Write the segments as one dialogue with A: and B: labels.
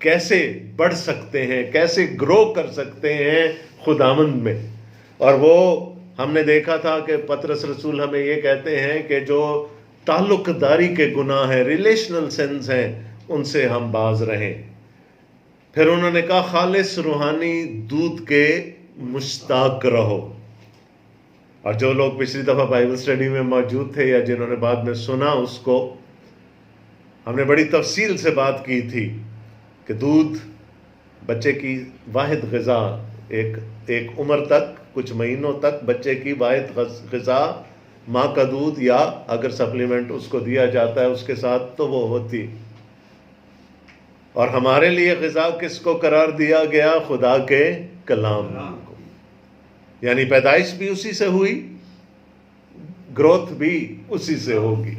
A: کیسے بڑھ سکتے ہیں، کیسے گرو کر سکتے ہیں خداوند میں. اور وہ ہم نے دیکھا تھا کہ پطرس رسول ہمیں یہ کہتے ہیں کہ جو تعلق داری کے گناہ ہیں، ریلیشنل سینس ہیں، ان سے ہم باز رہیں. پھر انہوں نے کہا خالص روحانی دودھ کے مشتاق رہو. اور جو لوگ پچھلی دفعہ بائبل اسٹڈی میں موجود تھے یا جنہوں نے بعد میں سنا اس کو، ہم نے بڑی تفصیل سے بات کی تھی کہ دودھ بچے کی واحد غذا، ایک عمر تک، کچھ مہینوں تک بچے کی واحد غذا ماں کا دودھ، یا اگر سپلیمنٹ اس کو دیا جاتا ہے اس کے ساتھ تو وہ ہوتی. اور ہمارے لیے غذا کس کو قرار دیا گیا؟ خدا کے کلام کو. یعنی پیدائش بھی اسی سے ہوئی، گروتھ بھی اسی سے ہوگی،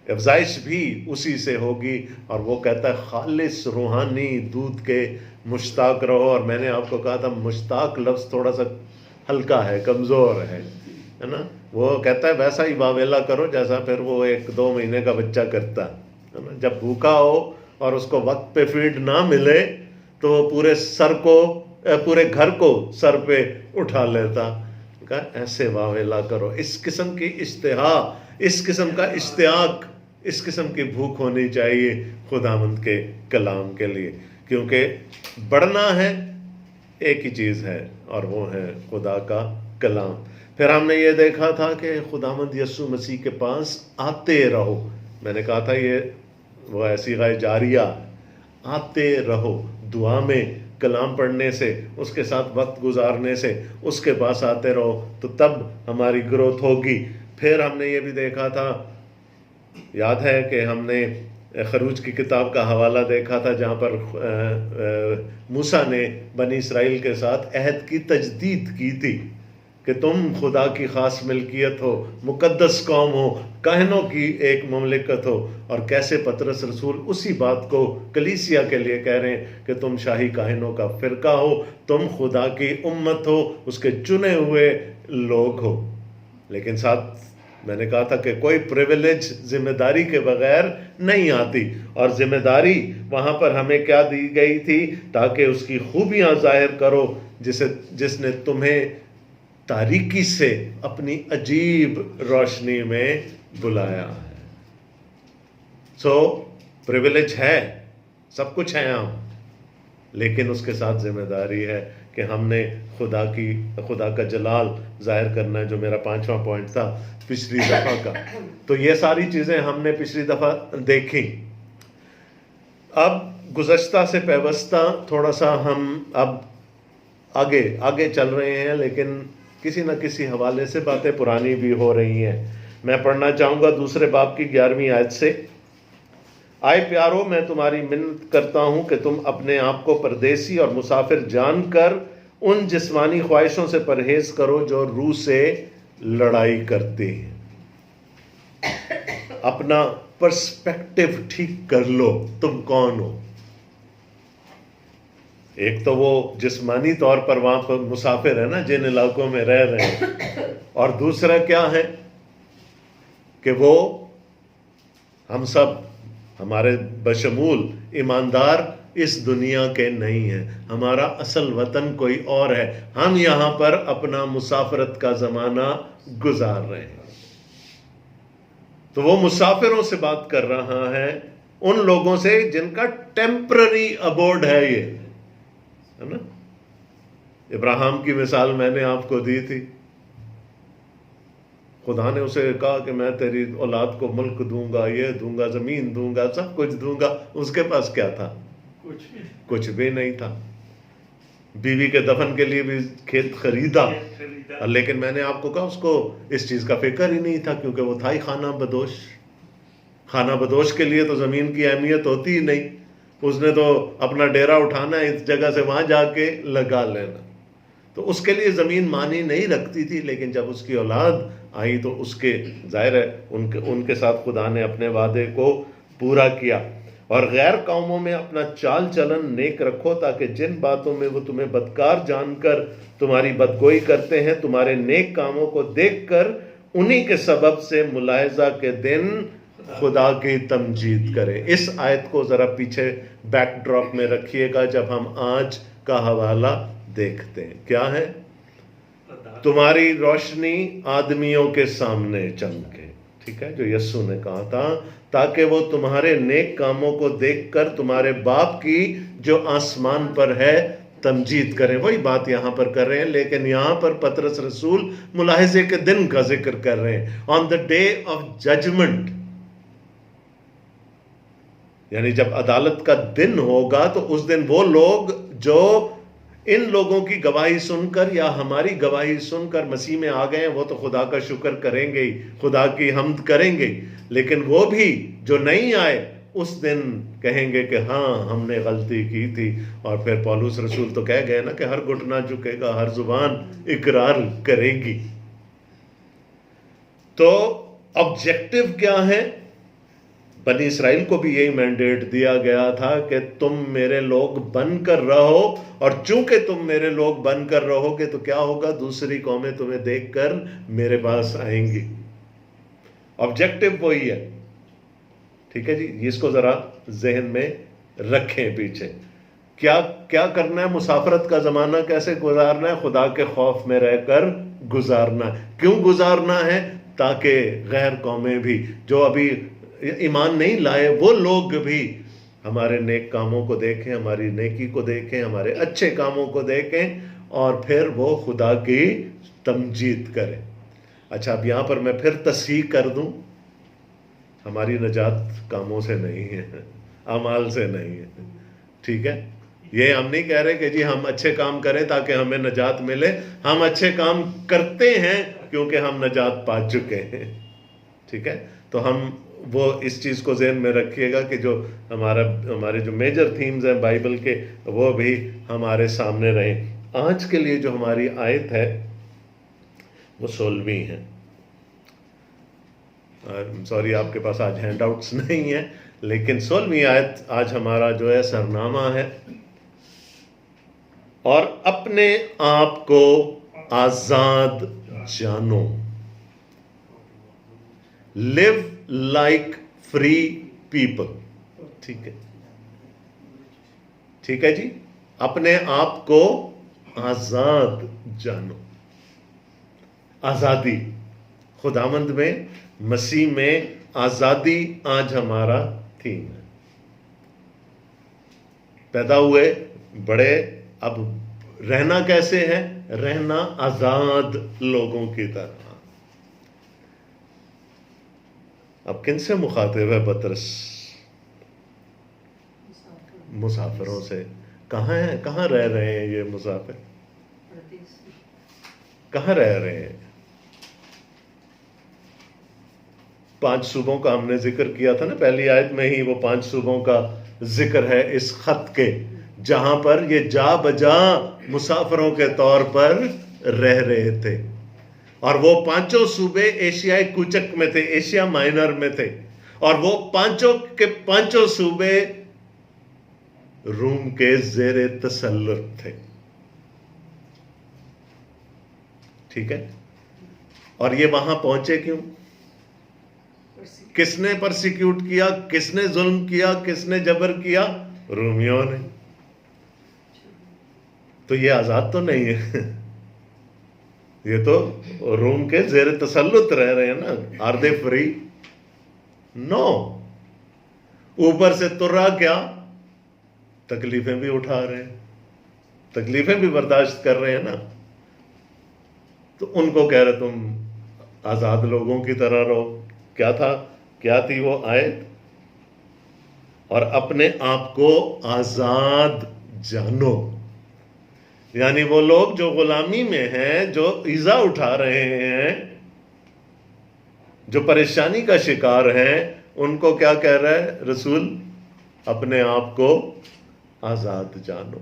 A: افزائش بھی اسی سے ہوگی. اور وہ کہتا ہے خالص روحانی دودھ کے مشتاق رہو. اور میں نے آپ کو کہا تھا مشتاق لفظ تھوڑا سا ہلکا ہے، کمزور ہے نا. وہ کہتا ہے ویسا ہی واویلا کرو جیسا پھر وہ 1-2 مہینے کا بچہ کرتا ہے نا. جب بھوکا ہو اور اس کو وقت پہ فیڈ نہ ملے تو وہ پورے گھر کو سر پہ اٹھا لیتا. کہا ایسے واویلا کرو. اس قسم کی اشتہا، اس قسم کا اشتیاق، اس قسم کی بھوک ہونی چاہیے خداوند کے کلام کے لیے، کیونکہ بڑھنا ہے ایک ہی چیز ہے اور وہ ہے خدا کا کلام. پھر ہم نے یہ دیکھا تھا کہ خداوند یسوع مسیح کے پاس آتے رہو. میں نے کہا تھا یہ وہ ایسی غائے جاریہ، آتے رہو دعا میں، کلام پڑھنے سے، اس کے ساتھ وقت گزارنے سے، اس کے پاس آتے رہو تو تب ہماری گروتھ ہوگی. پھر ہم نے یہ بھی دیکھا تھا، یاد ہے کہ ہم نے خروج کی کتاب کا حوالہ دیکھا تھا جہاں پر موسیٰ نے بنی اسرائیل کے ساتھ عہد کی تجدید کی تھی کہ تم خدا کی خاص ملکیت ہو، مقدس قوم ہو، کاہنوں کی ایک مملکت ہو. اور کیسے پطرس رسول اسی بات کو کلیسیا کے لیے کہہ رہے ہیں کہ تم شاہی کاہنوں کا فرقہ ہو، تم خدا کی امت ہو، اس کے چنے ہوئے لوگ ہو. لیکن ساتھ میں نے کہا تھا کہ کوئی پریویلیج ذمہ داری کے بغیر نہیں آتی. اور ذمہ داری وہاں پر ہمیں کیا دی گئی تھی؟ تاکہ اس کی خوبیاں ظاہر کرو جس نے تمہیں تاریکی سے اپنی عجیب روشنی میں بلایا ہے. سو پریویلیج ہے، سب کچھ ہے ہم، لیکن اس کے ساتھ ذمہ داری ہے کہ ہم نے خدا کا جلال ظاہر کرنا ہے، جو میرا 5واں پوائنٹ تھا پچھلی دفعہ کا. تو یہ ساری چیزیں ہم نے پچھلی دفعہ دیکھی. اب گزشتہ سے پیوستہ تھوڑا سا ہم اب آگے چل رہے ہیں، لیکن کسی نہ کسی حوالے سے باتیں پرانی بھی ہو رہی ہیں. میں پڑھنا چاہوں گا 2 باب کی 11ویں آیت سے. آئے پیارو، میں تمہاری منت کرتا ہوں کہ تم اپنے آپ کو پردیسی اور مسافر جان کر ان جسمانی خواہشوں سے پرہیز کرو جو روح سے لڑائی کرتے ہیں. اپنا پرسپیکٹو ٹھیک کر لو، تم کون ہو. ایک تو وہ جسمانی طور پر وہاں پر مسافر ہے نا، جن علاقوں میں رہ رہے ہیں، اور دوسرا کیا ہے کہ وہ ہم سب، ہمارے بشمول ایماندار اس دنیا کے نہیں ہیں. ہمارا اصل وطن کوئی اور ہے. ہم یہاں پر اپنا مسافرت کا زمانہ گزار رہے ہیں. تو وہ مسافروں سے بات کر رہا ہے، ان لوگوں سے جن کا ٹیمپرری ابورڈ ہے یہ ہے نا. ابراہیم کی مثال میں نے آپ کو دی تھی. خدا نے اسے کہا کہ میں تیری اولاد کو ملک دوں گا، یہ دوں گا، زمین دوں گا، سب کچھ دوں گا. اس کے پاس کیا تھا؟ کچھ بھی نہیں تھا. بیوی کے دفن کے لیے بھی کھیت خریدا، لیکن میں نے آپ کو کہا اس کو اس چیز کا فکر ہی نہیں تھا، کیونکہ وہ تھا ہی خانہ بدوش. خانہ بدوش کے لیے تو زمین کی اہمیت ہوتی ہی نہیں. اس نے تو اپنا ڈیرا اٹھانا ہے، اس جگہ سے وہاں جا کے لگا لینا. تو اس کے لیے زمین معنی نہیں رکھتی تھی. لیکن جب اس کی اولاد آئی تو اس کے ظاہر ہے ان کے ساتھ خدا نے اپنے وعدے کو پورا کیا. اور غیر قوموں میں اپنا چال چلن نیک رکھو، تاکہ جن باتوں میں وہ تمہیں بدکار جان کر تمہاری بدگوئی کرتے ہیں، تمہارے نیک کاموں کو دیکھ کر انہی کے سبب سے ملاحظہ کے دن خدا کی تمجید کریں. اس آیت کو ذرا پیچھے بیک ڈراپ میں رکھیے گا جب ہم آج کا حوالہ دیکھتے ہیں. کیا ہے؟ تمہاری روشنی آدمیوں کے سامنے چمکے. ٹھیک ہے، جو یسوع نے کہا تھا، تاکہ وہ تمہارے نیک کاموں کو دیکھ کر تمہارے باپ کی جو آسمان پر ہے تمجید کریں. وہی بات یہاں پر کر رہے ہیں، لیکن یہاں پر پطرس رسول ملاحظے کے دن کا ذکر کر رہے ہیں. آن دا ڈے آف ججمنٹ، یعنی جب عدالت کا دن ہوگا تو اس دن وہ لوگ جو ان لوگوں کی گواہی سن کر یا ہماری گواہی سن کر مسیح میں آ گئے ہیں، وہ تو خدا کا شکر کریں گے، خدا کی حمد کریں گے. لیکن وہ بھی جو نہیں آئے اس دن کہیں گے کہ ہاں ہم نے غلطی کی تھی. اور پھر پولس رسول تو کہہ گئے نا کہ ہر گھٹنا جھکے گا، ہر زبان اقرار کرے گی. تو آبجیکٹو کیا ہے؟ بنی اسرائیل کو بھی یہی مینڈیٹ دیا گیا تھا کہ تم میرے لوگ بن کر رہو، اور چونکہ تم میرے لوگ بن کر رہو گے تو کیا ہوگا؟ دوسری قومیں تمہیں دیکھ کر میرے پاس آئیں گی. آبجیکٹو وہی ہے. ٹھیک ہے جی، اس کو ذرا ذہن میں رکھیں. پیچھے کیا کرنا ہے؟ مسافرت کا زمانہ کیسے گزارنا ہے؟ خدا کے خوف میں رہ کر گزارنا. کیوں گزارنا ہے؟ تاکہ غیر قومیں بھی جو ابھی ایمان نہیں لائے وہ لوگ بھی ہمارے نیک کاموں کو دیکھیں، ہماری نیکی کو دیکھیں، ہمارے اچھے کاموں کو دیکھیں، اور پھر وہ خدا کی تمجید کریں. اچھا، اب یہاں پر میں پھر تصحیح کر دوں، ہماری نجات کاموں سے نہیں ہے، اعمال سے نہیں ہے. ٹھیک ہے، یہ ہم نہیں کہہ رہے کہ جی ہم اچھے کام کریں تاکہ ہمیں نجات ملے. ہم اچھے کام کرتے ہیں کیونکہ ہم نجات پا چکے ہیں. ٹھیک ہے، تو ہم وہ اس چیز کو ذہن میں رکھیے گا کہ جو ہمارے جو میجر تھیمز ہیں بائبل کے، وہ بھی ہمارے سامنے رہیں. آج کے لیے جو ہماری آیت ہے وہ 16ویں ہے. سوری، آپ کے پاس آج ہینڈ آؤٹس نہیں ہیں، لیکن 16ویں آیت آج ہمارا جو ہے سرنامہ ہے. اور اپنے آپ کو آزاد جانو. live like free people. ٹھیک ہے، ٹھیک ہے جی، اپنے آپ کو آزاد جانو. آزادی، خداوند میں، مسیح میں آزادی آج ہمارا تھیم ہے. پیدا ہوئے، بڑے، اب رہنا کیسے ہے؟ رہنا آزاد لوگوں کی طرح. اب کن سے مخاطب ہے پطرس؟ مسافروں سے. کہاں ہیں؟ کہاں رہ رہے ہیں یہ مسافر؟ کہاں رہ رہے ہیں؟ 5 صوبوں کا ہم نے ذکر کیا تھا نا، پہلی آیت میں ہی وہ 5 صوبوں کا ذکر ہے اس خط کے، جہاں پر یہ جا بجا مسافروں کے طور پر رہ رہے تھے. اور وہ 5 صوبے ایشیائی کوچک میں تھے، ایشیا مائنر میں تھے. اور وہ 5 صوبے روم کے زیر تسلط تھے. ٹھیک ہے، اور یہ وہاں پہنچے کیوں؟ کس نے پرسیکیوٹ کیا؟ کس نے ظلم کیا؟ کس نے جبر کیا؟ رومیوں نے. تو یہ آزاد تو نہیں ہے، یہ تو روم کے زیر تسلط رہ رہے ہیں نا. Are they free? نو. اوپر سے ترا کیا؟ تکلیفیں بھی اٹھا رہے ہیں، تکلیفیں بھی برداشت کر رہے ہیں نا. تو ان کو کہہ رہے تم آزاد لوگوں کی طرح رہو. کیا تھی وہ آیت؟ اور اپنے آپ کو آزاد جانو. یعنی وہ لوگ جو غلامی میں ہیں، جو ایذا اٹھا رہے ہیں، جو پریشانی کا شکار ہیں، ان کو کیا کہہ رہا ہے رسول؟ اپنے آپ کو آزاد جانو.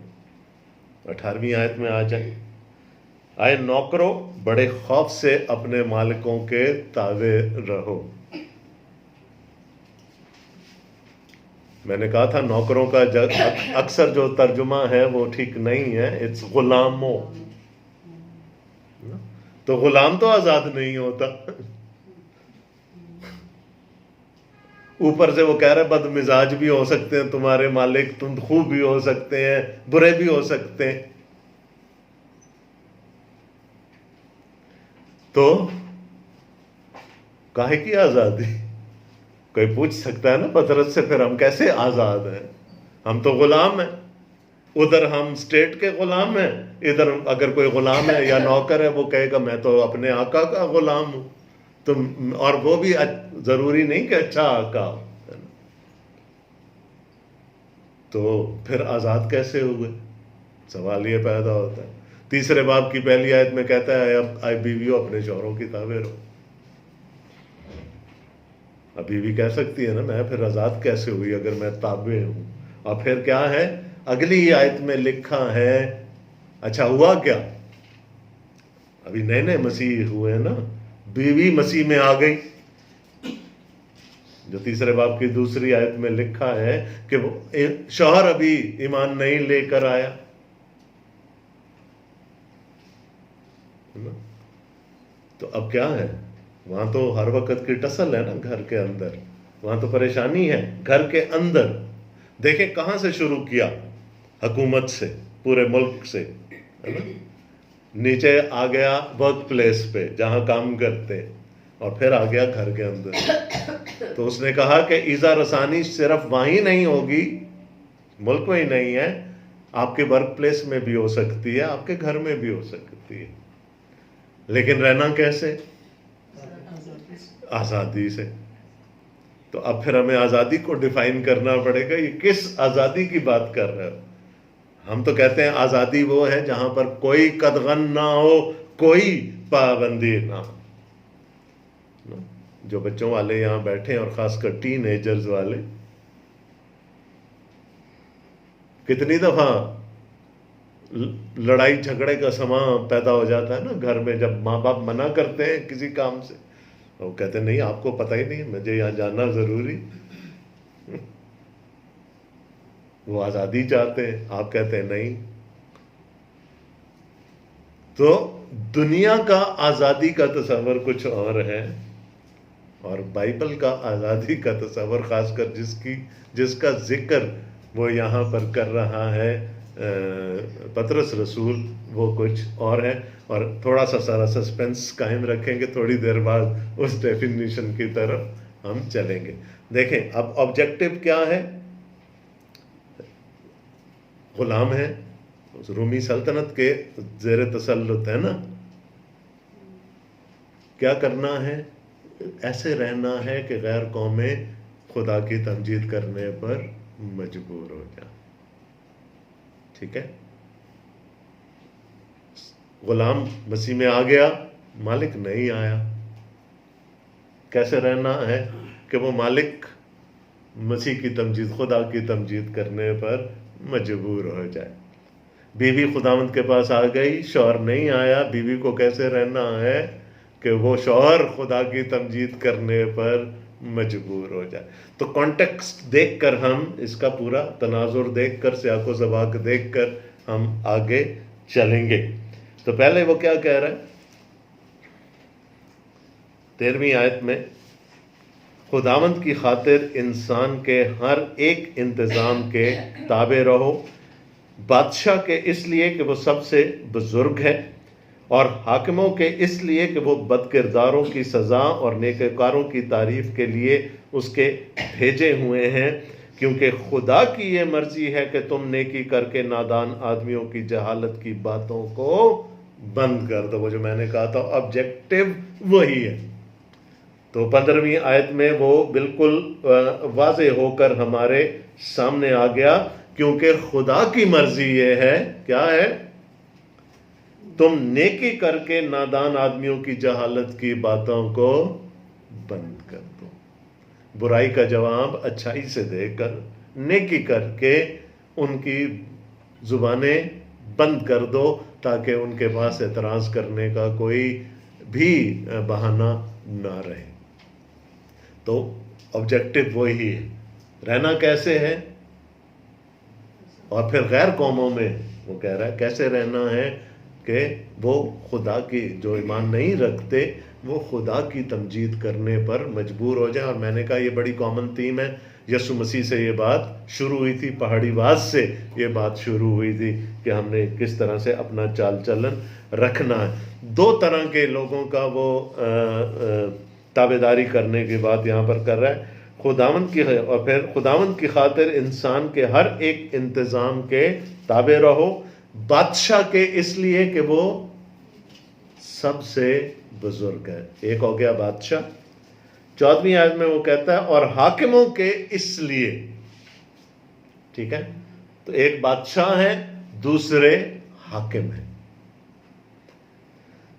A: 18ویں آیت میں آ جائیں. آئے نوکروں، بڑے خوف سے اپنے مالکوں کے تابع رہو. میں نے کہا تھا نوکروں کا اکثر جو ترجمہ ہے وہ ٹھیک نہیں ہے، اٹس غلاموں. تو غلام تو آزاد نہیں ہوتا. اوپر سے وہ کہہ رہے بد مزاج بھی ہو سکتے ہیں تمہارے مالک، تم خوب بھی ہو سکتے ہیں، برے بھی ہو سکتے ہیں. تو کاہے کی آزادی؟ کوئی پوچھ سکتا ہے نا پطرس سے، پھر ہم کیسے آزاد ہیں؟ ہم تو غلام ہیں. ادھر ہم اسٹیٹ کے غلام ہیں، ادھر اگر کوئی غلام ہے یا نوکر ہے وہ کہے گا میں تو اپنے آقا کا غلام ہوں. تم اور وہ بھی ضروری نہیں کہ اچھا آقا ہو. تو پھر آزاد کیسے ہوئے؟ سوال یہ پیدا ہوتا ہے. تیسرے باب کی پہلی آیت میں کہتا ہے اے بیویوں اپنے شوہروں کی تابع رہو. اب بیوی کہہ سکتی ہے نا میں پھر آزاد کیسے ہوئی اگر میں تابع ہوں. اور پھر کیا ہے اگلی آیت میں لکھا ہے، اچھا ہوا کیا؟ ابھی نئے نئے مسیح ہوئے نا، بیوی مسیح میں آ گئی. جو تیسرے باب کی دوسری آیت میں لکھا ہے کہ وہ شوہر ابھی ایمان نہیں لے کر آیا. تو اب کیا ہے؟ وہاں تو ہر وقت کی ٹسل ہے نا گھر کے اندر، وہاں تو پریشانی ہے گھر کے اندر. دیکھیں کہاں سے شروع کیا؟ حکومت سے، پورے ملک سے، ہے نا؟ نیچے آ گیا ورک پلیس پہ جہاں کام کرتے، اور پھر آ گیا گھر کے اندر. تو اس نے کہا کہ ایذا رسانی صرف وہیں نہیں ہوگی، ملک میں ہی نہیں ہے، آپ کے ورک پلیس میں بھی ہو سکتی ہے، آپ کے گھر میں بھی ہو سکتی ہے. لیکن رہنا کیسے؟ آزادی سے. تو اب پھر ہمیں آزادی کو ڈیفائن کرنا پڑے گا، یہ کس آزادی کی بات کر رہے ہو؟ ہم تو کہتے ہیں آزادی وہ ہے جہاں پر کوئی قدغن نہ ہو، کوئی پابندی نہ ہو. جو بچوں والے یہاں بیٹھے ہیں اور خاص کر ٹین ایجرز والے، کتنی دفعہ لڑائی جھگڑے کا سماں پیدا ہو جاتا ہے نا گھر میں، جب ماں باپ منع کرتے ہیں کسی کام سے، وہ کہتے ہیں نہیں آپ کو پتہ ہی نہیں، مجھے یہاں جانا ضروری. وہ آزادی چاہتے ہیں، آپ کہتے ہیں نہیں. تو دنیا کا آزادی کا تصور کچھ اور ہے، اور بائبل کا آزادی کا تصور، خاص کر جس کا ذکر وہ یہاں پر کر رہا ہے پطرس رسول، وہ کچھ اور ہے. اور تھوڑا سا سارا سسپینس قائم رکھیں گے، تھوڑی دیر بعد اس ڈیفینیشن کی طرف ہم چلیں گے. دیکھیں اب آبجیکٹو کیا ہے؟ غلام ہے، رومی سلطنت کے زیر تسلط ہے نا. کیا کرنا ہے؟ ایسے رہنا ہے کہ غیر قومیں خدا کی تمجید کرنے پر مجبور ہو جائیں. ٹھیک ہے؟ غلام مسیح میں آ گیا، مالک نہیں آیا. کیسے رہنا ہے کہ وہ مالک مسیح کی تمجید، خدا کی تمجید کرنے پر مجبور ہو جائے. بیوی خداوند کے پاس آ گئی، شوہر نہیں آیا، بیوی کو کیسے رہنا ہے کہ وہ شوہر خدا کی تمجید کرنے پر مجبور ہو جائے. تو کانٹیکسٹ دیکھ کر ہم اس کا پورا تناظر دیکھ کر، سیاق و سباق دیکھ کر ہم آگے چلیں گے. تو پہلے وہ کیا کہہ رہا ہے 13ویں آیت میں؟ خداوند کی خاطر انسان کے ہر ایک انتظام کے تابع رہو، بادشاہ کے اس لیے کہ وہ سب سے بزرگ ہے، اور حاکموں کے اس لیے کہ وہ بد کرداروں کی سزا اور نیکوکاروں کی تعریف کے لیے اس کے بھیجے ہوئے ہیں، کیونکہ خدا کی یہ مرضی ہے کہ تم نیکی کر کے نادان آدمیوں کی جہالت کی باتوں کو بند کر دو. وہ جو میں نے کہا تھا آبجیکٹو وہی ہے. تو 15ویں آیت میں وہ بالکل واضح ہو کر ہمارے سامنے آ گیا، کیونکہ خدا کی مرضی یہ ہے، کیا ہے؟ تم نیکی کر کے نادان آدمیوں کی جہالت کی باتوں کو بند کر دو. برائی کا جواب اچھائی سے دے کر، نیکی کر کے ان کی زبانیں بند کر دو، تاکہ ان کے پاس اعتراض کرنے کا کوئی بھی بہانہ نہ رہے. تو آبجیکٹو وہی ہے. رہنا کیسے ہے؟ اور پھر غیر قوموں میں وہ کہہ رہا ہے کیسے رہنا ہے کہ کہ وہ خدا کی جو ایمان نہیں رکھتے وہ خدا کی تمجید کرنے پر مجبور ہو جائیں. اور میں نے کہا یہ بڑی کامن تھیم ہے. یسوع مسیح سے یہ بات شروع ہوئی تھی, پہاڑی واز سے یہ بات شروع ہوئی تھی کہ ہم نے کس طرح سے اپنا چال چلن رکھنا ہے. دو طرح کے لوگوں کا وہ تابعداری کرنے کی بات یہاں پر کر رہا ہے, خداوند کی, اور پھر خداوند کی خاطر انسان کے ہر ایک انتظام کے تابع رہو, بادشاہ کے اس لیے کہ وہ سب سے بزرگ ہے. ایک ہو گیا بادشاہ. 14ویں آیت میں وہ کہتا ہے اور حاکموں کے اس لیے. ٹھیک ہے, تو ایک بادشاہ ہے, دوسرے حاکم ہیں.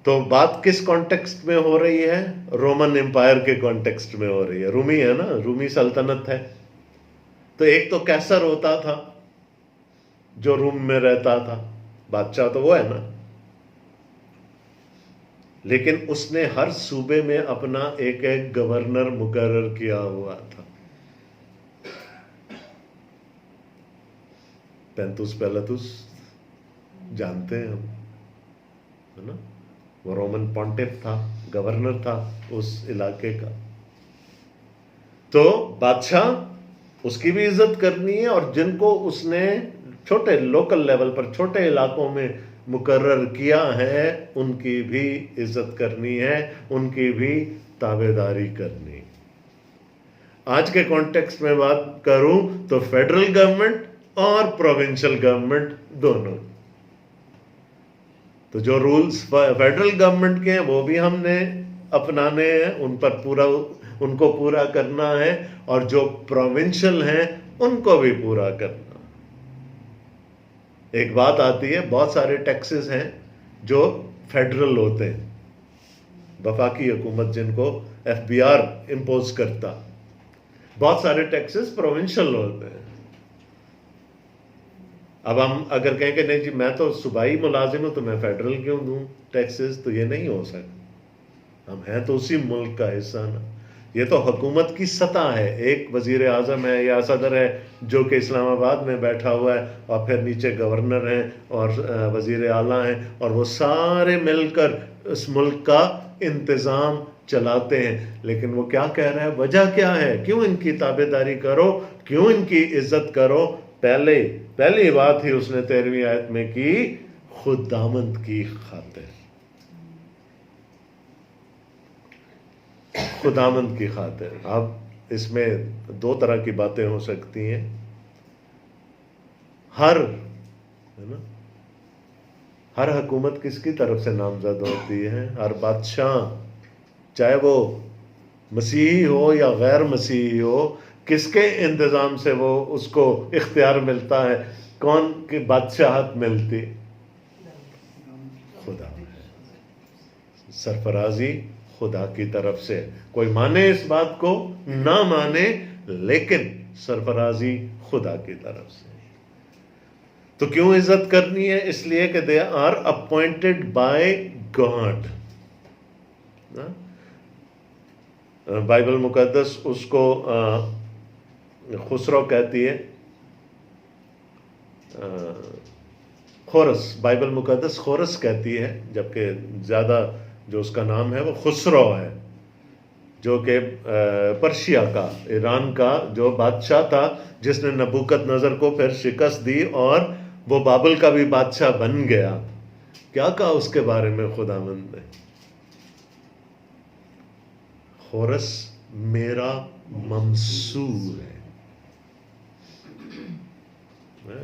A: تو بات کس کانٹیکسٹ میں ہو رہی ہے؟ رومن امپائر کے کانٹیکسٹ میں ہو رہی ہے. رومی ہے نا, رومی سلطنت ہے. تو ایک تو کیسر ہوتا تھا جو روم میں رہتا تھا, بادشاہ تو وہ ہے نا, لیکن اس نے ہر صوبے میں اپنا ایک ایک گورنر مقرر کیا ہوا تھا. پینتوس پیلاطس جانتے ہیں ہم, ہے نا, وہ رومن پونٹف تھا, گورنر تھا اس علاقے کا. تو بادشاہ اس کی بھی عزت کرنی ہے, اور جن کو اس نے چھوٹے لوکل لیول پر چھوٹے علاقوں میں مقرر کیا ہے ان کی بھی عزت کرنی ہے, ان کی بھی تابعداری کرنی. آج کے کانٹیکسٹ میں بات کروں تو فیڈرل گورنمنٹ اور پروونشل گورنمنٹ دونوں. تو جو رولز فیڈرل گورنمنٹ کے ہیں وہ بھی ہم نے اپنانے ہیں, ان پر ان کو پورا کرنا ہے, اور جو پروونشل ہیں ان کو بھی پورا کرنا. ایک بات آتی ہے, بہت سارے ٹیکسز ہیں جو فیڈرل ہوتے ہیں, وفاقی حکومت جن کو FBR امپوز کرتا. بہت سارے ٹیکسز پروونشل ہوتے ہیں. اب ہم اگر کہیں کہ نہیں جی میں تو صوبائی ملازم ہوں تو میں فیڈرل کیوں دوں ٹیکسز, تو یہ نہیں ہو سکتا. ہم ہیں تو اسی ملک کا حصہ نا. یہ تو حکومت کی سطح ہے. ایک وزیر اعظم ہے یا صدر ہے جو کہ اسلام آباد میں بیٹھا ہوا ہے, اور پھر نیچے گورنر ہیں اور وزیر اعلیٰ ہیں, اور وہ سارے مل کر اس ملک کا انتظام چلاتے ہیں. لیکن وہ کیا کہہ رہا ہے, وجہ کیا ہے, کیوں ان کی تابعداری کرو, کیوں ان کی عزت کرو؟ پہلی بات ہی اس نے 13ویں آیت میں کی, خداوند کی خاطر. خداوند کی خاطر. اب اس میں دو طرح کی باتیں ہو سکتی ہیں. ہر حکومت کس کی طرف سے نامزد ہوتی ہے؟ ہر بادشاہ, چاہے وہ مسیحی ہو یا غیر مسیحی ہو, کس کے انتظام سے وہ اس کو اختیار ملتا ہے, کون کی بادشاہت ملتی؟ خدا. سرفرازی خدا کی طرف سے. کوئی مانے اس بات کو نہ مانے, لیکن سرفرازی خدا کی طرف سے. تو کیوں عزت کرنی ہے؟ اس لیے کہ they are appointed by God. Bible مقدس اس کو خسرو کہتی ہے, خورس. بائبل مقدس خورس کہتی ہے, جبکہ زیادہ جو اس کا نام ہے وہ خسرو ہے, جو کہ پرشیا کا, ایران کا جو بادشاہ تھا, جس نے نبوکت نظر کو پھر شکست دی اور وہ بابل کا بھی بادشاہ بن گیا. کیا کہا اس کے بارے میں خداوند نے؟ خورس میرا ممسور ہے.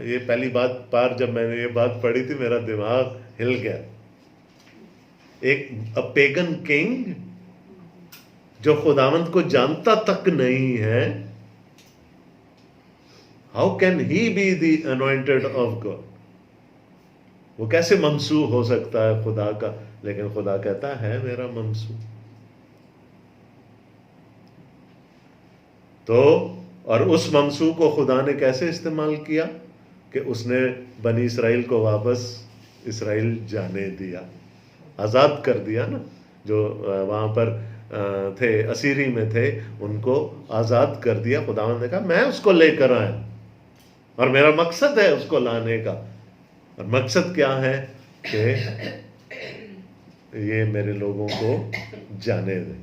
A: یہ پہلی بار جب میں نے یہ بات پڑھی تھی میرا دماغ ہل گیا. ایک پیگن کنگ جو خداوند کو جانتا تک نہیں ہے, how can he be the anointed of God? وہ کیسے ممسو ہو سکتا ہے خدا کا؟ لیکن خدا کہتا ہے میرا ممسو. تو اور اس ممسو کو خدا نے کیسے استعمال کیا کہ اس نے بنی اسرائیل کو واپس اسرائیل جانے دیا, آزاد کر دیا نا. جو وہاں پر تھے, اسیری میں تھے, ان کو آزاد کر دیا. خداوند نے کہا میں اس کو لے کر آیا, اور میرا مقصد ہے اس کو لانے کا. اور مقصد کیا ہے؟ کہ یہ میرے لوگوں کو جانے دیں.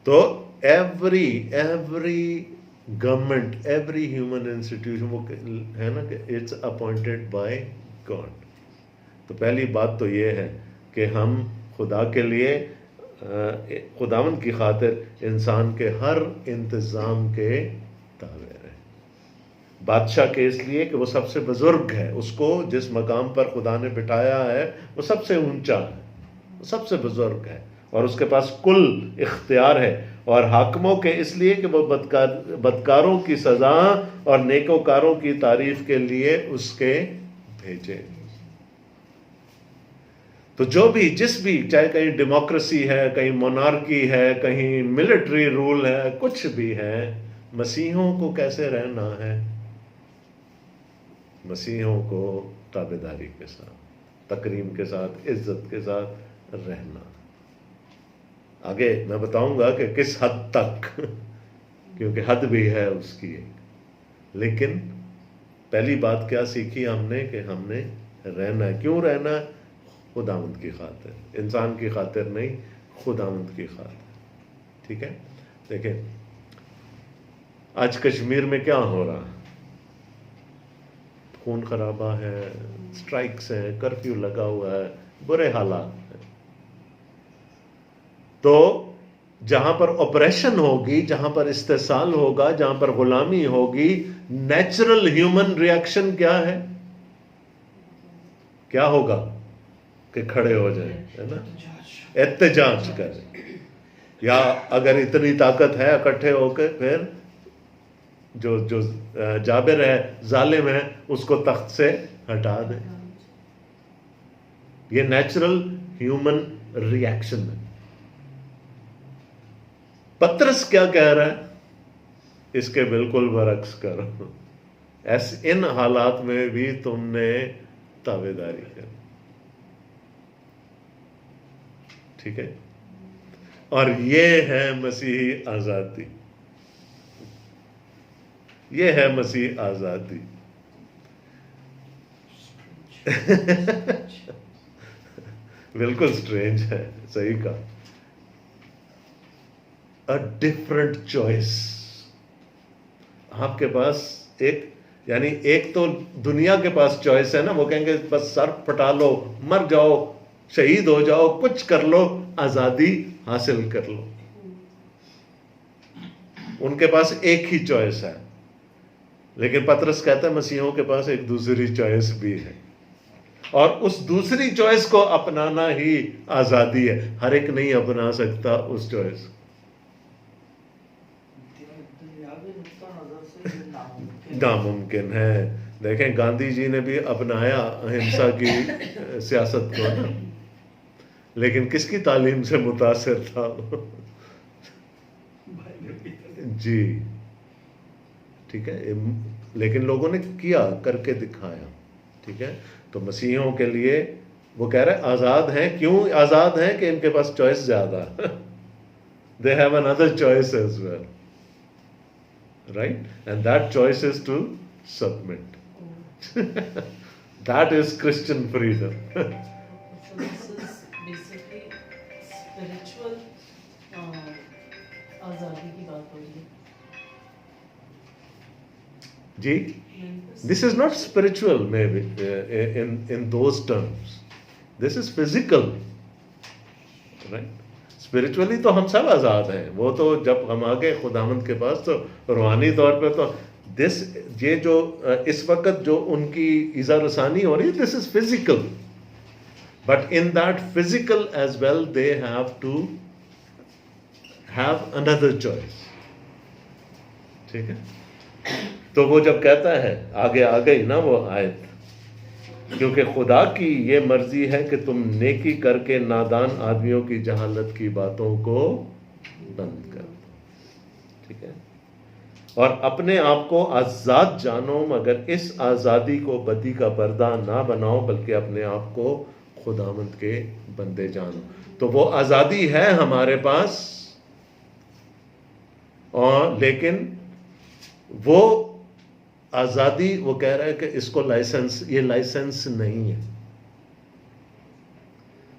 A: تو every government, every human institution وہ ہے نا کہ اٹس اپوائنٹڈ بائی گاڈ. تو پہلی بات تو یہ ہے کہ ہم خدا کے لیے, خداوند کی خاطر انسان کے ہر انتظام کے تابع رہیں. بادشاہ کے اس لیے کہ وہ سب سے بزرگ ہے, اس کو جس مقام پر خدا نے بٹھایا ہے وہ سب سے اونچا ہے, وہ سب سے بزرگ ہے, اور اس کے پاس کل اختیار ہے. اور حاکموں کے اس لیے کہ وہ بدکاروں کی سزا اور نیکوکاروں کی تعریف کے لیے اس کے بھیجے. تو جو بھی جس بھی, چاہے کہیں ڈیموکریسی ہے, کہیں مونارکی ہے, کہیں ملٹری رول ہے, کچھ بھی ہے, مسیحوں کو کیسے رہنا ہے؟ مسیحوں کو تابعداری کے ساتھ, تکریم کے ساتھ, عزت کے ساتھ رہنا. آگے میں بتاؤں گا کہ کس حد تک, کیونکہ حد بھی ہے اس کی ایک. لیکن پہلی بات کیا سیکھی ہم نے کہ ہم نے رہنا ہے. کیوں رہنا ہے؟ خداوند کی خاطر, انسان کی خاطر نہیں, خداوند کی خاطر. ٹھیک ہے. دیکھیں آج کشمیر میں کیا ہو رہا ہے, خون خرابہ ہے, سٹرائکس ہیں, کرفیو لگا ہوا ہے, برے حالات ہیں. تو جہاں پر آپریشن ہوگی, جہاں پر استحصال ہوگا, جہاں پر غلامی ہوگی, نیچرل ہیومن ریاکشن کیا ہے؟ کیا ہوگا؟ کہ کھڑے ہو جائیں, ہے نا, احتجاج کریں. یا اگر اتنی طاقت ہے اکٹھے ہو کے پھر جو جابر ہے, ظالم ہے, اس کو تخت سے ہٹا دیں. یہ نیچرل ہیومن ریاکشن ہے. پطرس کیا کہہ رہا ہے؟ اس کے بالکل برعکس کرو. ان حالات میں بھی تم نے تابعداری کرو. ٹھیک ہے. اور یہ ہے مسیحی آزادی, یہ ہے مسیح آزادی. بالکل سٹرینج ہے, صحیح کہا. A different choice. آپ کے پاس یعنی ایک تو دنیا کے پاس چوائس ہے نا, وہ کہیں گے بس سر پھٹا لو, مر جاؤ, شہید ہو جاؤ, کچھ کر لو, آزادی حاصل کر لو. ان کے پاس ایک ہی چوائس ہے. لیکن پطرس کہتا ہے مسیحوں کے پاس ایک دوسری چوائس بھی ہے, اور اس دوسری چوائس کو اپنانا ہی آزادی ہے. ہر ایک نہیں اپنا سکتا اس چوائس. ناممکن ہے. دیکھیں گاندھی جی نے بھی اپنایا اہنسا کی سیاست کو, لیکن کس کی تعلیم سے متاثر تھا؟ جی ٹھیک ہے. لیکن لوگوں نے کیا, کر کے دکھایا. ٹھیک ہے. تو مسیحیوں کے لیے وہ کہہ رہے آزاد ہیں. کیوں آزاد ہیں؟ کہ ان کے پاس چوائس زیادہ. They have another choice as well. Right? And that choice is to submit. That is Christian freedom.
B: So this is basically spiritual azadi ki baat ho rahi hai.
A: Ji? This is not spiritual maybe in those terms. This is physical. Right? Spiritually تو ہم سب آزاد ہیں. وہ تو جب ہم آگے خداوند کے پاس تو روحانی طور پہ تو یہ جو اس وقت جو ان کی ایذا رسانی ہو رہی ہے, this is physical. But in that physical as well they have to have inner choice. ٹھیک ہے. تو وہ جب کہتا ہے آگے آ گئی نا وہ آیت, کیونکہ خدا کی یہ مرضی ہے کہ تم نیکی کر کے نادان آدمیوں کی جہالت کی باتوں کو بند کر دو. ٹھیک ہے. اور اپنے آپ کو آزاد جانو, مگر اس آزادی کو بدی کا پردہ نہ بناؤ, بلکہ اپنے آپ کو خداوند کے بندے جانو. تو وہ آزادی ہے ہمارے پاس, اور لیکن وہ آزادی وہ کہہ رہا ہے کہ اس کو لائسنس, یہ لائسنس نہیں ہے.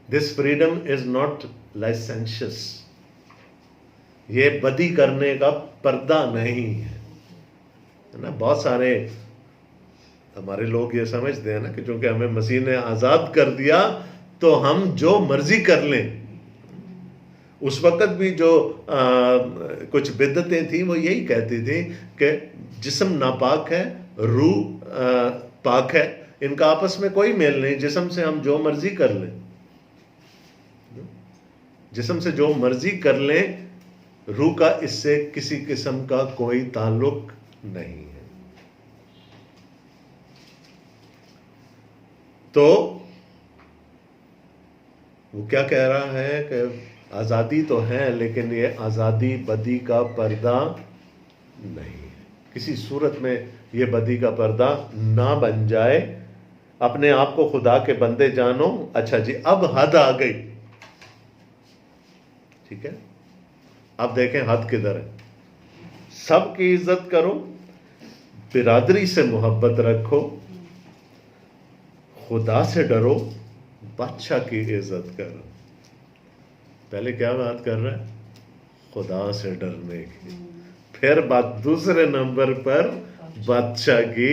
A: This freedom is not licentious. یہ بدی کرنے کا پردہ نہیں ہے نا. بہت سارے ہمارے لوگ یہ سمجھتے ہیں نا کہ چونکہ ہمیں مسیح نے آزاد کر دیا تو ہم جو مرضی کر لیں. اس وقت بھی جو کچھ بدعتیں تھیں وہ یہی کہتی تھیں کہ جسم ناپاک ہے، روح پاک ہے، ان کا آپس میں کوئی میل نہیں، جسم سے ہم جو مرضی کر لیں، جسم سے جو مرضی کر لیں، روح کا اس سے کسی قسم کا کوئی تعلق نہیں ہے. تو وہ کیا کہہ رہا ہے کہ آزادی تو ہے لیکن یہ آزادی بدی کا پردہ نہیں ہے. کسی صورت میں یہ بدی کا پردہ نہ بن جائے. اپنے آپ کو خدا کے بندے جانو. اچھا جی، اب حد آ گئی. ٹھیک ہے، اب دیکھیں حد کدھر ہے. سب کی عزت کرو، برادری سے محبت رکھو، خدا سے ڈرو، بادشاہ کی عزت کرو. پہلے کیا بات کر رہا ہے؟ خدا سے ڈرنے کی. پھر بات دوسرے نمبر پر بادشاہ کی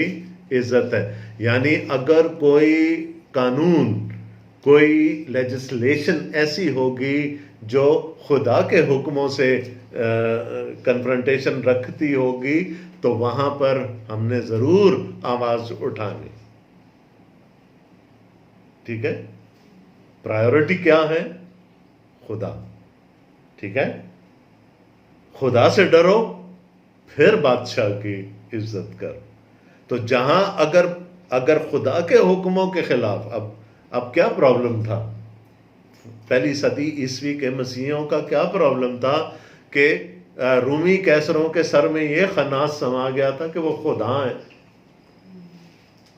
A: عزت ہے. یعنی اگر کوئی قانون، کوئی لیجسلیشن ایسی ہوگی جو خدا کے حکموں سے کنفرنٹیشن رکھتی ہوگی تو وہاں پر ہم نے ضرور آواز اٹھانی. ٹھیک ہے، پرائیورٹی کیا ہے؟ خدا. ٹھیک ہے، خدا سے ڈرو، پھر بادشاہ کی عزت کرو. تو جہاں اگر خدا کے حکموں کے خلاف، اب کیا پرابلم تھا؟ پہلی صدی عیسوی کے مسیحیوں کا کیا پرابلم تھا کہ رومی کیسروں کے سر میں یہ خناس سما گیا تھا کہ وہ خدا ہیں،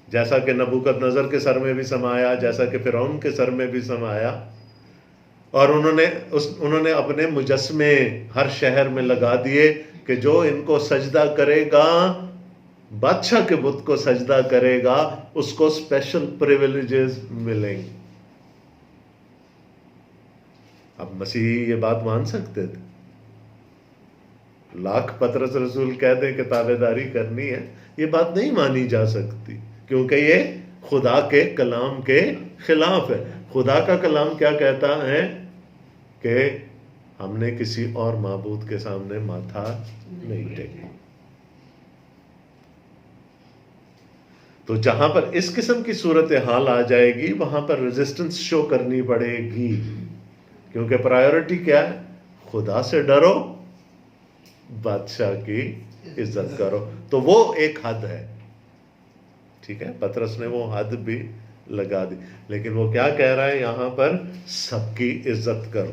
A: جیسا کہ نبوکد نظر کے سر میں بھی سمایا، جیسا کہ فرعون کے سر میں بھی سمایا. اور انہوں نے اپنے مجسمے ہر شہر میں لگا دیے کہ جو ان کو سجدہ کرے گا، بادشاہ کے بت کو سجدہ کرے گا، اس کو اسپیشل پریویلیجز ملیں گے. اب مسیحی یہ بات مان سکتے تھے؟ لاکھ پطرس رسول کہہ دیں کہ تابع داری کرنی ہے، یہ بات نہیں مانی جا سکتی، کیونکہ یہ خدا کے کلام کے خلاف ہے. خدا کا کلام کیا کہتا ہے کہ ہم نے کسی اور معبود کے سامنے ماتھا نہیں ٹیکا. تو جہاں پر اس قسم کی صورتحال آ جائے گی وہاں پر ریزسٹنس شو کرنی پڑے گی، کیونکہ پرائیورٹی کیا ہے؟ خدا سے ڈرو، بادشاہ کی عزت کرو. تو وہ ایک حد ہے. ٹھیک ہے، پطرس نے وہ حد بھی لگا دی. لیکن وہ کیا کہہ رہا ہے یہاں پر؟ سب کی عزت کرو.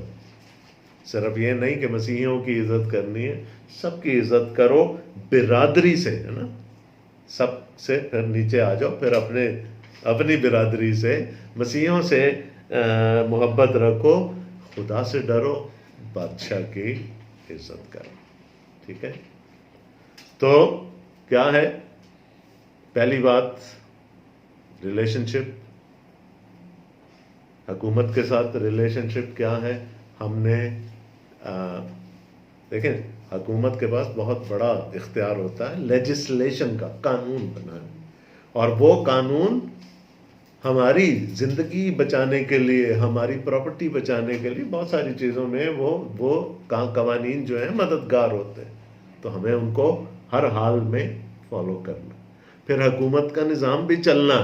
A: صرف یہ نہیں کہ مسیحیوں کی عزت کرنی ہے، سب کی عزت کرو، برادری سے، ہے نا. سب سے پھر نیچے آ جاؤ، پھر اپنی برادری سے، مسیحیوں سے محبت رکھو، خدا سے ڈرو، بادشاہ کی عزت کرو. ٹھیک ہے، تو کیا ہے پہلی بات؟ ریلیشن شپ. حکومت کے ساتھ ریلیشن شپ کیا ہے؟ ہم نے دیکھیں حکومت کے پاس بہت بڑا اختیار ہوتا ہے لیجسلیشن کا، قانون بنانے. اور وہ قانون ہماری زندگی بچانے کے لیے، ہماری پراپرٹی بچانے کے لیے، بہت ساری چیزوں میں وہ قوانین جو ہیں مددگار ہوتے ہیں. تو ہمیں ان کو ہر حال میں فالو کرنا. پھر حکومت کا نظام بھی چلنا،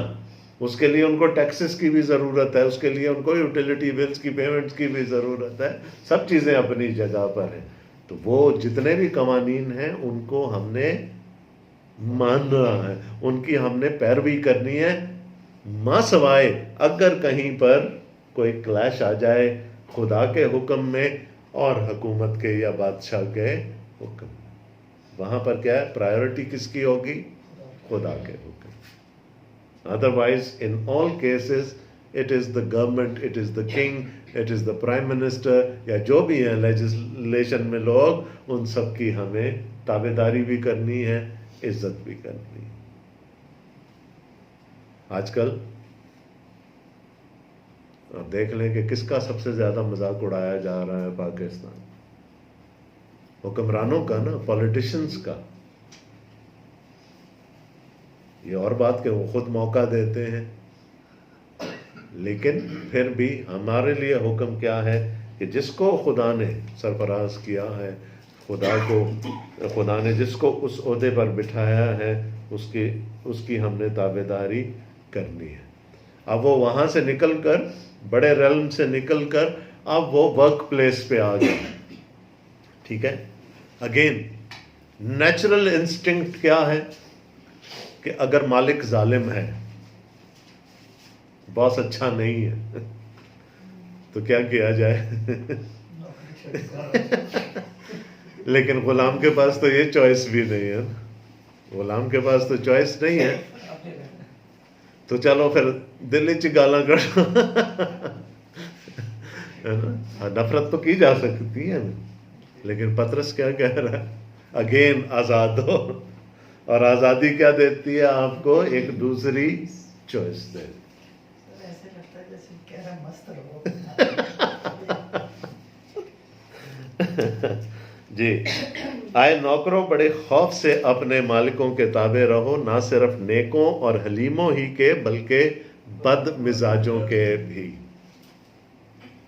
A: اس کے لیے ان کو ٹیکسز کی بھی ضرورت ہے، اس کے لیے ان کو یوٹیلیٹی بلز کی پیمنٹس کی بھی ضرورت ہے. سب چیزیں اپنی جگہ پر ہیں. تو وہ جتنے بھی قوانین ہیں ان کو ہم نے ماننا ہے، ان کی ہم نے پیروی کرنی ہے، ماں سوائے اگر کہیں پر کوئی کلیش آ جائے خدا کے حکم میں اور حکومت کے یا بادشاہ کے حکم میں، وہاں پر کیا ہے؟ پرائیورٹی کس کی ہوگی؟ خدا کے حکم. Otherwise in all cases it is the government, it is the king, it is the prime minister, یا جو بھی ہیں لیجسلیشن میں لوگ، ان سب کی ہمیں تابع داری بھی کرنی ہے، عزت بھی کرنی ہے. آج کل دیکھ لیں کہ کس کا سب سے زیادہ مذاق اڑایا جا رہا ہے پاکستان، حکمرانوں کا نا، پولیٹیشنز کا. یہ اور بات کہ وہ خود موقع دیتے ہیں، لیکن پھر بھی ہمارے لیے حکم کیا ہے کہ جس کو خدا نے سرفراز کیا ہے، خدا نے جس کو اس عہدے پر بٹھایا ہے، اس کی ہم نے تابعداری کرنی ہے. اب وہ وہاں سے نکل کر، بڑے ریلم سے نکل کر اب وہ ورک پلیس پہ آ گیا. ٹھیک ہے. اگین نیچرل انسٹنکٹ کیا ہے کہ اگر مالک ظالم ہے، باس اچھا نہیں ہے، تو کیا کیا جائے؟ لیکن غلام کے پاس تو یہ چوائس بھی نہیں ہے. غلام کے پاس تو چوائس نہیں ہے، تو چلو پھر دل چ گالاں کر. نفرت تو کی جا سکتی ہے، لیکن پطرس کیا کہہ رہا ہے؟ اگین آزاد ہو. اور آزادی کیا دیتی ہے آپ کو؟ ایک دوسری چوائس دے.
B: ایسے لگتا ہے جیسے کہہ رہا مست رہو.
A: جی. آئے نوکروں، بڑے خوف سے اپنے مالکوں کے تابع رہو، نہ صرف نیکوں اور حلیموں ہی کے بلکہ بد مزاجوں کے بھی.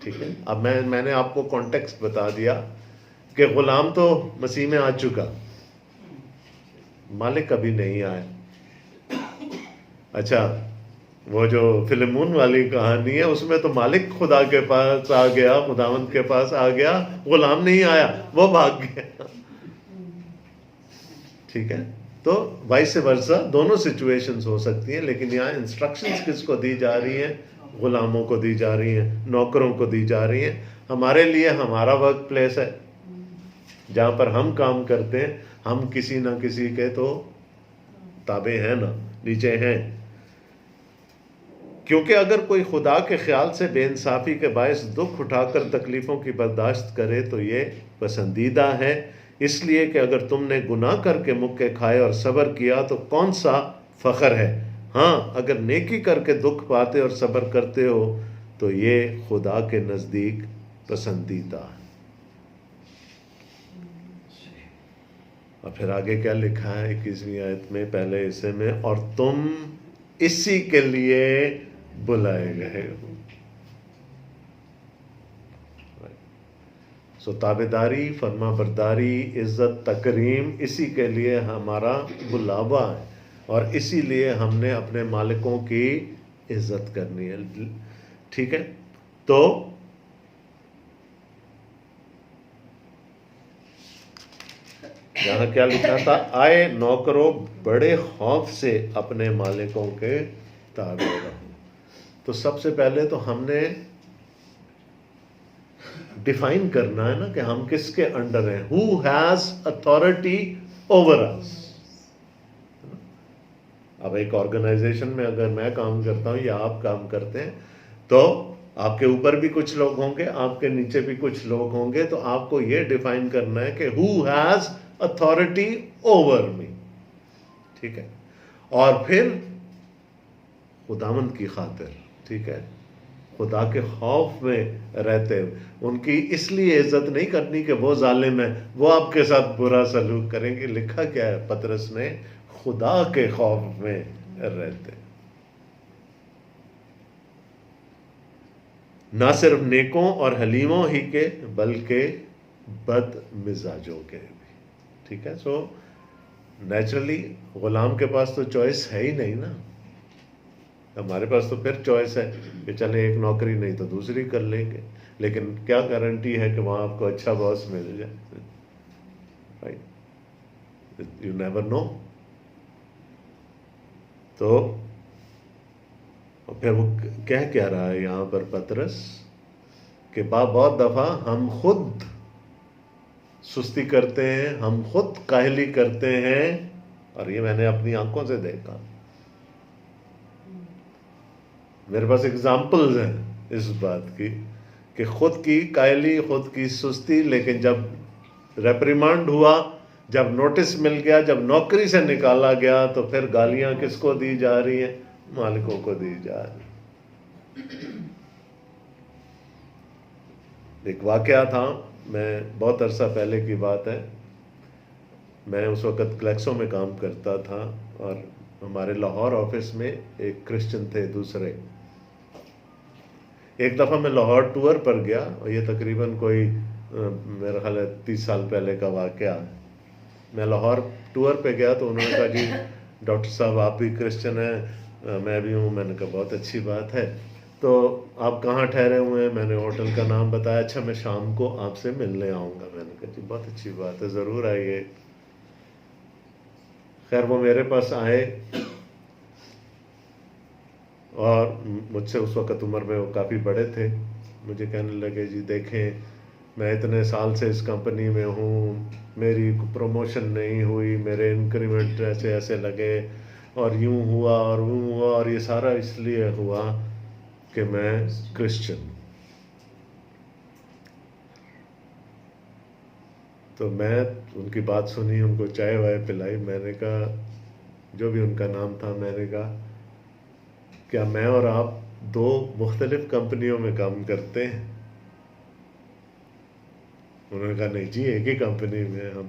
A: ٹھیک ہے. اب میں نے آپ کو کانٹیکسٹ بتا دیا کہ غلام تو مسیح میں آ چکا، مالک کبھی نہیں آئے. اچھا، وہ جو فلمون والی کہانی ہے اس میں تو مالک خدا کے پاس آ گیا، خداوند کے پاس آ گیا، غلام نہیں آیا، وہ بھاگ گیا. ٹھیک ہے. تو وائس ورثا دونوں سچویشنز ہو سکتی ہیں، لیکن یہاں انسٹرکشنز کس کو دی جا رہی ہیں؟ غلاموں کو دی جا رہی ہیں، نوکروں کو دی جا رہی ہیں. ہمارے لیے ہمارا ورک پلیس ہے جہاں پر ہم کام کرتے ہیں، ہم کسی نہ کسی کے تو تابع ہیں نا، نیچے ہیں. کیونکہ اگر کوئی خدا کے خیال سے بے انصافی کے باعث دکھ اٹھا کر تکلیفوں کی برداشت کرے تو یہ پسندیدہ ہے، اس لیے کہ اگر تم نے گناہ کر کے مکے کھائے اور صبر کیا تو کون سا فخر ہے. ہاں، اگر نیکی کر کے دکھ پاتے اور صبر کرتے ہو تو یہ خدا کے نزدیک پسندیدہ ہے. اور پھر آگے کیا لکھا ہے 21ویں آیت میں، پہلے حصے میں، اور تم اسی کے لیے بلائے گئے ہو. سو تابعداری، فرما برداری، عزت، تکریم، اسی کے لیے ہمارا بلاوا ہے، اور اسی لیے ہم نے اپنے مالکوں کی عزت کرنی ہے. ٹھیک ہے. تو یہاں کیا لکھا تھا؟ آئے نوکروں، بڑے خوف سے اپنے مالکوں کے تابع رہو. تو سب سے پہلے تو ہم نے ڈیفائن کرنا ہے نا کہ ہم کس کے انڈر ہیں. Who has authority over us؟ اب ایک آرگنائزیشن میں اگر میں کام کرتا ہوں یا آپ کام کرتے ہیں تو آپ کے اوپر بھی کچھ لوگ ہوں گے، آپ کے نیچے بھی کچھ لوگ ہوں گے. تو آپ کو یہ ڈیفائن کرنا ہے کہ who has authority over me. ٹھیک ہے. اور پھر خداوند کی خاطر، ٹھیک ہے، خدا کے خوف میں رہتے ہوئے ان کی اس لیے عزت نہیں کرنی کہ وہ ظالم ہیں، وہ آپ کے ساتھ برا سلوک کریں گے. لکھا کیا ہے پطرس نے؟ خدا کے خوف میں رہتے. نہ صرف نیکوں اور حلیموں ہی کے بلکہ بد مزاجوں کے بھی. ٹھیک ہے. سو نیچرلی غلام کے پاس تو چوائس ہے ہی نہیں نا. ہمارے پاس تو پھر چوائس ہے کہ چلیں ایک نوکری نہیں تو دوسری کر لیں گے، لیکن کیا گارنٹی ہے کہ وہاں آپ کو اچھا باس مل جائے؟ Right, you never know. تو پھر وہ کہہ کیا رہا ہے یہاں پر پطرس کہ بہت دفعہ ہم خود سستی کرتے ہیں، ہم خود کاہلی کرتے ہیں، اور یہ میں نے اپنی آنکھوں سے دیکھا. میرے پاس اگزامپلز ہیں اس بات کی کہ خود کی کاہلی، خود کی سستی. لیکن جب ریپریمانڈ ہوا، جب نوٹس مل گیا، جب نوکری سے نکالا گیا، تو پھر گالیاں کس کو دی جا رہی ہیں؟ مالکوں کو دی جا رہی. ایک واقعہ تھا، میں بہت عرصہ پہلے کی بات ہے، میں اس وقت گلیکسو میں کام کرتا تھا اور ہمارے لاہور آفس میں ایک کرسچن تھے دوسرے. ایک دفعہ میں لاہور ٹور پر گیا اور یہ تقریباً کوئی میرا خیال ہے 30 سال پہلے کا واقعہ ہے. میں لاہور ٹور پہ گیا تو انہوں نے کہا جی ڈاکٹر صاحب آپ بھی کرسچن ہیں، میں بھی ہوں. میں نے کہا بہت اچھی بات ہے، تو آپ کہاں ٹھہرے ہوئے ہیں؟ میں نے ہوٹل کا نام بتایا. اچھا میں شام کو آپ سے ملنے آؤں گا. میں نے کہا جی بہت اچھی بات ہے، ضرور آئیے. خیر وہ میرے پاس آئے اور مجھ سے اس وقت عمر میں وہ کافی بڑے تھے. مجھے کہنے لگے جی دیکھیں میں اتنے سال سے اس کمپنی میں ہوں، میری پروموشن نہیں ہوئی، میرے انکریمنٹ ایسے ایسے لگے اور یوں ہوا اور وہ ہوا، اور یہ سارا اس لیے ہوا کہ میں کرسچن ہوں. تو میں ان کی بات سنی، ان کو چائے وائے پلائی. میں نے کہا جو بھی ان کا نام تھا، میں نے کہا کیا میں اور آپ دو مختلف کمپنیوں میں کام کرتے ہیں؟ انہوں نے کہا نہیں جی ایک ہی کمپنی میں ہم.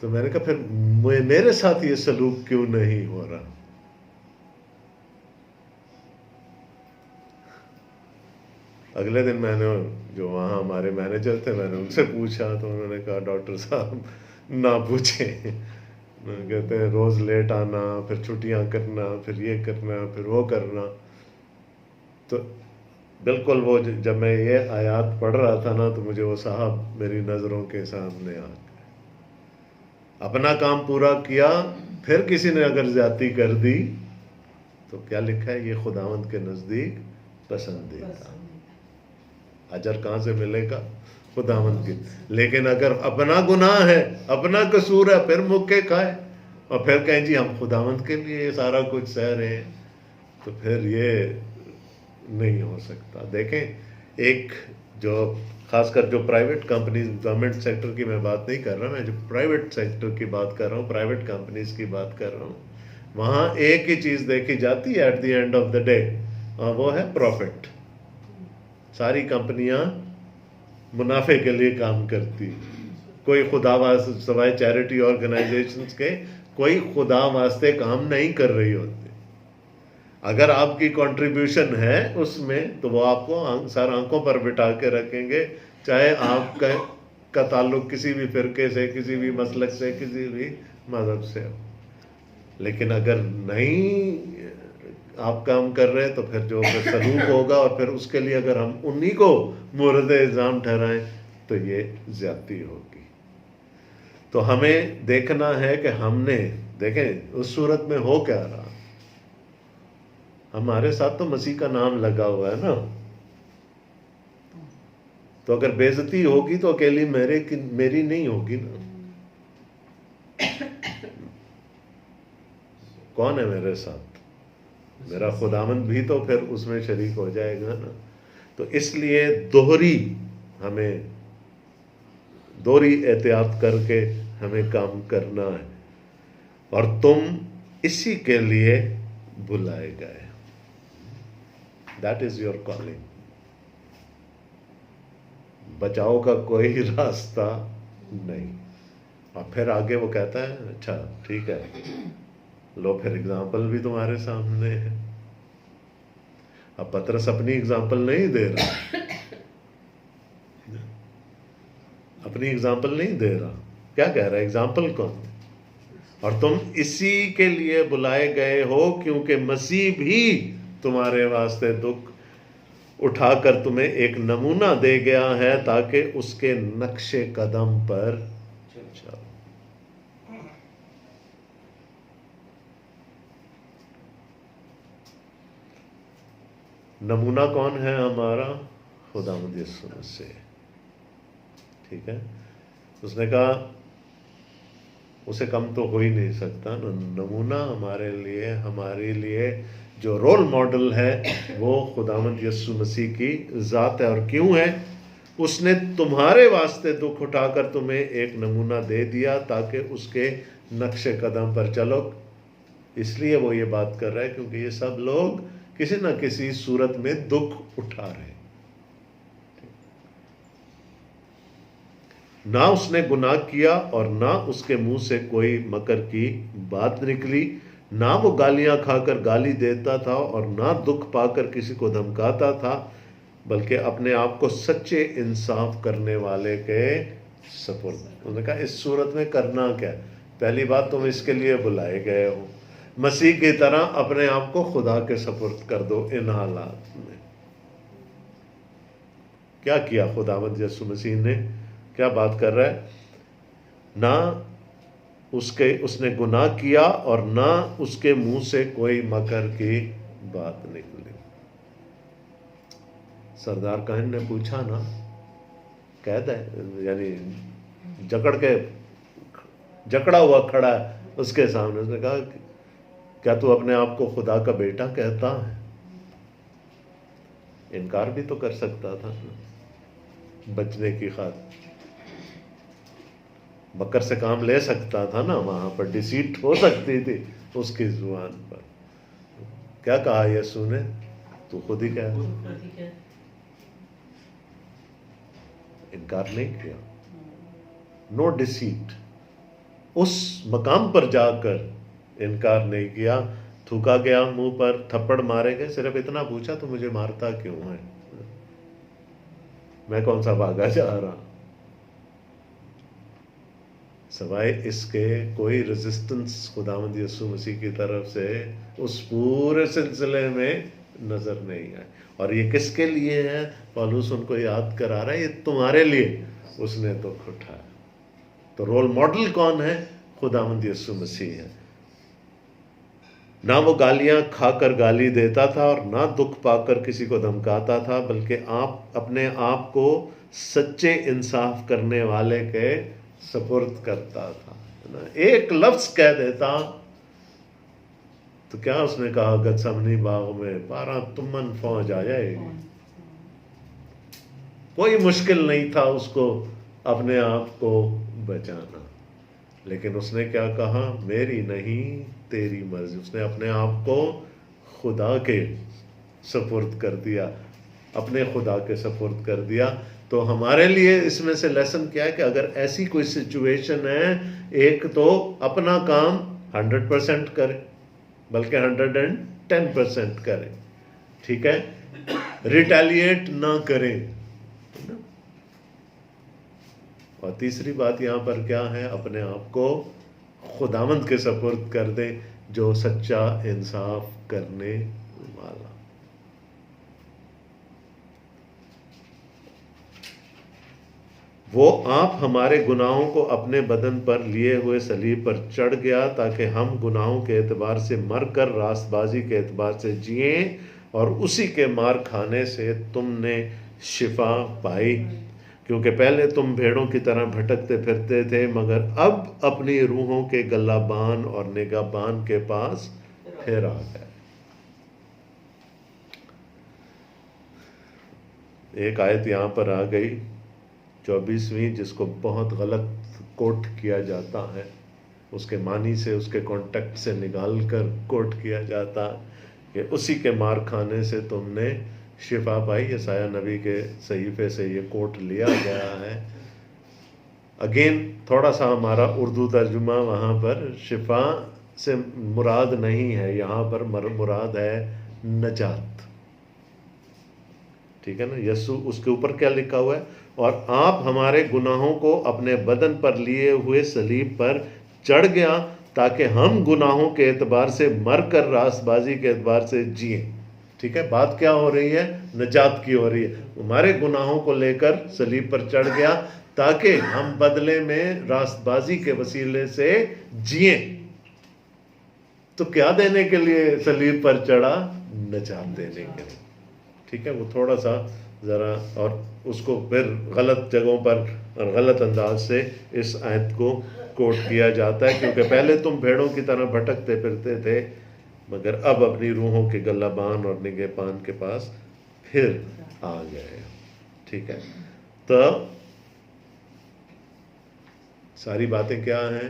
A: تو میں نے کہا پھر میرے ساتھ یہ سلوک کیوں نہیں ہو رہا؟ اگلے دن میں نے جو وہاں ہمارے مینیجر تھے میں نے ان سے پوچھا تو انہوں نے کہا ڈاکٹر صاحب نہ پوچھیں. کہتے ہیں روز لیٹ آنا، پھر چھٹیاں کرنا، پھر یہ کرنا، پھر وہ کرنا. تو بالکل وہ جب میں یہ آیات پڑھ رہا تھا نا تو مجھے وہ صاحب میری نظروں کے سامنے آ گئے. اپنا کام پورا کیا، پھر کسی نے اگر زیادتی کر دی تو کیا لکھا ہے یہ خداوند کے نزدیک پسندیدہ. اجر کہاں سے ملے گا؟ خداوند کی. لیکن اگر اپنا گناہ ہے، اپنا قصور ہے، پھر مکے کھائے اور پھر کہیں جی ہم خداوند کے لیے یہ سارا کچھ سہ رہے ہیں، تو پھر یہ نہیں ہو سکتا. دیکھیں ایک جو خاص کر جو پرائیویٹ کمپنیز، گورنمنٹ سیکٹر کی میں بات نہیں کر رہا، میں جو پرائیویٹ سیکٹر کی بات کر رہا ہوں، پرائیویٹ کمپنیز کی بات کر رہا ہوں، وہاں ایک ہی چیز دیکھی جاتی ہے at the end of the day, اور وہ ہے پروفٹ. ساری کمپنیاں منافع کے لیے کام کرتی، کوئی خدا واسطے سوائے چیریٹی آرگنائزیشنز کے کوئی خدا واسطے کام نہیں کر رہی ہوتی. اگر آپ کی کنٹریبیوشن ہے اس میں تو وہ آپ کو سر آنکھوں پر بٹھا کے رکھیں گے، چاہے آپ کا تعلق کسی بھی فرقے سے، کسی بھی مسلک سے، کسی بھی مذہب سے ہو. لیکن اگر نہیں آپ کام کر رہے تو پھر جو سلوک ہوگا اور پھر اس کے لیے اگر ہم انہی کو مورد الزام ٹھہرائیں تو یہ زیادتی ہوگی. تو ہمیں دیکھنا ہے کہ ہم نے دیکھیں اس صورت میں ہو کیا رہا. ہمارے ساتھ تو مسیح کا نام لگا ہوا ہے نا، تو اگر بے عزتی ہوگی تو اکیلی میری نہیں ہوگی نا. کون ہے میرے ساتھ؟ میرا خداوند بھی تو پھر اس میں شریک ہو جائے گا نا. تو اس لیے ہمیں دوہری احتیاط کر کے ہمیں کام کرنا ہے. اور تم اسی کے لیے بلائے گئے. That is your calling. بچاؤ کا کوئی راستہ نہیں. اور پھر آگے وہ کہتا ہے اچھا ٹھیک ہے لو پھر اگزامپل بھی تمہارے سامنے ہے. اب پطرس اپنی اگزامپل نہیں دے رہا، اپنی اگزامپل نہیں دے رہا. کیا کہہ رہا ہے؟ اگزامپل کون؟ اور تم اسی کے لیے بلائے گئے ہو کیونکہ مسیح بھی تمہارے واسطے دکھ اٹھا کر تمہیں ایک نمونہ دے گیا ہے تاکہ اس کے نقش قدم پر چلو. نمونہ کون ہے ہمارا؟ خداوند یسوع مسیح. ٹھیک ہے، اس نے کہا اسے کم تو ہو ہی نہیں سکتا. نمونہ ہمارے لیے جو رول ماڈل ہے وہ خداوند یسوع مسیح کی ذات ہے. اور کیوں ہے؟ اس نے تمہارے واسطے دکھ اٹھا کر تمہیں ایک نمونہ دے دیا تاکہ اس کے نقش قدم پر چلو. اس لیے وہ یہ بات کر رہا ہے کیونکہ یہ سب لوگ کسی نہ کسی صورت میں دکھ اٹھا رہے ہیں. نہ اس نے گناہ کیا اور نہ اس کے منہ سے کوئی مکر کی بات نکلی، نہ وہ گالیاں کھا کر گالی دیتا تھا اور نہ دکھ پا کر کسی کو دھمکاتا تھا، بلکہ اپنے آپ کو سچے انصاف کرنے والے کے سپرد۔ انہوں نے کہا اس صورت میں کرنا کیا ہے؟ پہلی بات تم اس کے لیے بلائے گئے ہو، مسیح کی طرح اپنے آپ کو خدا کے سپرد کر دو۔ ان حالات میں کیا کیا خداوند یسوع مسیح نے؟ کیا بات کر رہا ہے؟ نہ اس نے گناہ کیا اور نہ اس کے منہ سے کوئی مکر کی بات نکلی۔ سردار کاہن نے پوچھا نا، قید ہے یعنی جکڑا ہوا کھڑا ہے اس کے سامنے، اس نے کہا کیا تو اپنے آپ کو خدا کا بیٹا کہتا ہے؟ انکار بھی تو کر سکتا تھا بچنے کی خاطر، بکر سے کام لے سکتا تھا نا، وہاں پر ڈیسیٹ ہو سکتی تھی اس کی زبان پر۔ کیا کہا یسوع نے؟ تو خود ہی کہہ۔ انکار نہیں کیا، نو ڈیسیٹ، اس مقام پر جا کر انکار نہیں کیا۔ تھوکا گیا منہ پر، تھپڑ مارے گئے، صرف اتنا پوچھا تو مجھے مارتا کیوں ہے؟ میں کون سا بھاگا جا رہا؟ سوائے اس کے کوئی ریزسٹنس خداوند یسوع مسیح کی طرف سے اس پورے سلسلے میں نظر نہیں آئے۔ اور یہ کس کے لیے ہے؟ پالوس ان کو یاد کرا رہا ہے، یہ تمہارے لیے اس نے تو اٹھایا۔ تو رول ماڈل کون ہے؟ خداوند یسوع مسیح ہے۔ نہ وہ گالیاں کھا کر گالی دیتا تھا اور نہ دکھ پا کر کسی کو دھمکاتا تھا، بلکہ اپنے آپ کو سچے انصاف کرنے والے کے سپرد کرتا تھا۔ ایک لفظ کہہ دیتا تو کیا اس نے کہا گتسمنی باغ میں 12 تمن فوج آ جائے گی، کوئی مشکل نہیں تھا اس کو اپنے آپ کو بچانا۔ لیکن اس نے کیا کہا؟ میری نہیں تیری مرضی۔ اس نے اپنے آپ کو خدا کے سپرد کر دیا، اپنے خدا کے سپرد کر دیا۔ تو ہمارے لیے اس میں سے لیسن کیا ہے کہ اگر ایسی کوئی سچویشن ہے، ایک تو اپنا کام 100% کرے، بلکہ 110% کرے، ٹھیک ہے، ریٹیلیٹ نہ کریں۔ اور تیسری بات یہاں پر کیا ہے؟ اپنے آپ کو خداوند کے سپرد کر دیں جو سچا انصاف کرنے والا۔ وہ آپ ہمارے گناہوں کو اپنے بدن پر لیے ہوئے صلیب پر چڑھ گیا تاکہ ہم گناہوں کے اعتبار سے مر کر راست بازی کے اعتبار سے جئیں، اور اسی کے مار کھانے سے تم نے شفا پائی، کیونکہ پہلے تم بھیڑوں کی طرح بھٹکتے پھرتے تھے، مگر اب اپنی روحوں کے گلہ بان اور نگہبان کے پاس پھر آ گئے۔ ایک آیت یہاں پر آ گئی 24ویں، جس کو بہت غلط کوٹ کیا جاتا ہے، اس کے معنی سے، اس کے کانٹیکٹ سے نکال کر کوٹ کیا جاتا کہ اسی کے مار کھانے سے تم نے شفا پائی۔ یسایہ نبی کے صحیفے سے یہ کوٹ لیا گیا ہے۔ اگین تھوڑا سا ہمارا اردو ترجمہ وہاں پر شفا سے مراد نہیں ہے، یہاں پر مراد ہے نجات، ٹھیک ہے نا۔ یسوع اس کے اوپر کیا لکھا ہوا ہے؟ اور آپ ہمارے گناہوں کو اپنے بدن پر لیے ہوئے صلیب پر چڑھ گیا تاکہ ہم گناہوں کے اعتبار سے مر کر راست بازی کے اعتبار سے جئیں، ٹھیک ہے۔ بات کیا ہو رہی ہے؟ نجات کی ہو رہی ہے۔ ہمارے گناہوں کو لے کر صلیب پر چڑھ گیا تاکہ ہم بدلے میں راست بازی کے وسیلے سے جئیں۔ تو کیا دینے کے لیے صلیب پر چڑھا؟ نجات دینے کے لیے، ٹھیک ہے۔ وہ تھوڑا سا ذرا، اور اس کو پھر غلط جگہوں پر اور غلط انداز سے اس آیت کو کوٹ کیا جاتا ہے، کیونکہ پہلے تم بھیڑوں کی طرح بھٹکتے پھرتے تھے، مگر اب اپنی روحوں کے گلہ بان اور نگہبان کے پاس پھر آ گئے، ٹھیک ہے۔ تو ساری باتیں کیا ہیں؟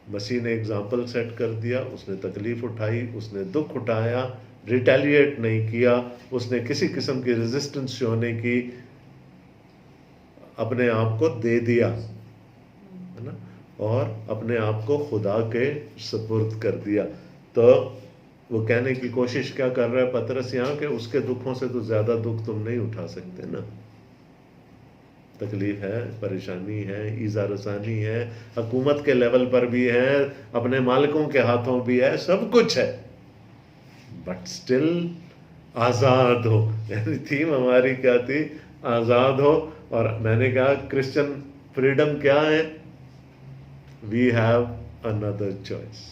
A: مسیح نے اگزامپل سیٹ کر دیا، اس نے تکلیف اٹھائی، اس نے دکھ اٹھایا، ریٹیلیٹ نہیں کیا، اس نے کسی قسم کی ریزسٹنس شو نہیں کی، اپنے آپ کو دے دیا ہے نا, اور اپنے آپ کو خدا کے سپرد کر دیا. تو وہ کہنے کی کوشش کیا کر رہا ہے پطرس یہاں کہ اس کے دکھوں سے تو زیادہ دکھ تم نہیں اٹھا سکتے نا. تکلیف ہے, پریشانی ہے, ایذا رسانی ہے, حکومت کے لیول پر بھی ہے, اپنے مالکوں کے ہاتھوں بھی ہے, سب کچھ ہے, بٹ سٹل آزاد ہو. یعنی تھیم ہماری کیا تھی؟ آزاد ہو. اور میں نے کہا کرسچن فریڈم کیا ہے؟ We have another choice.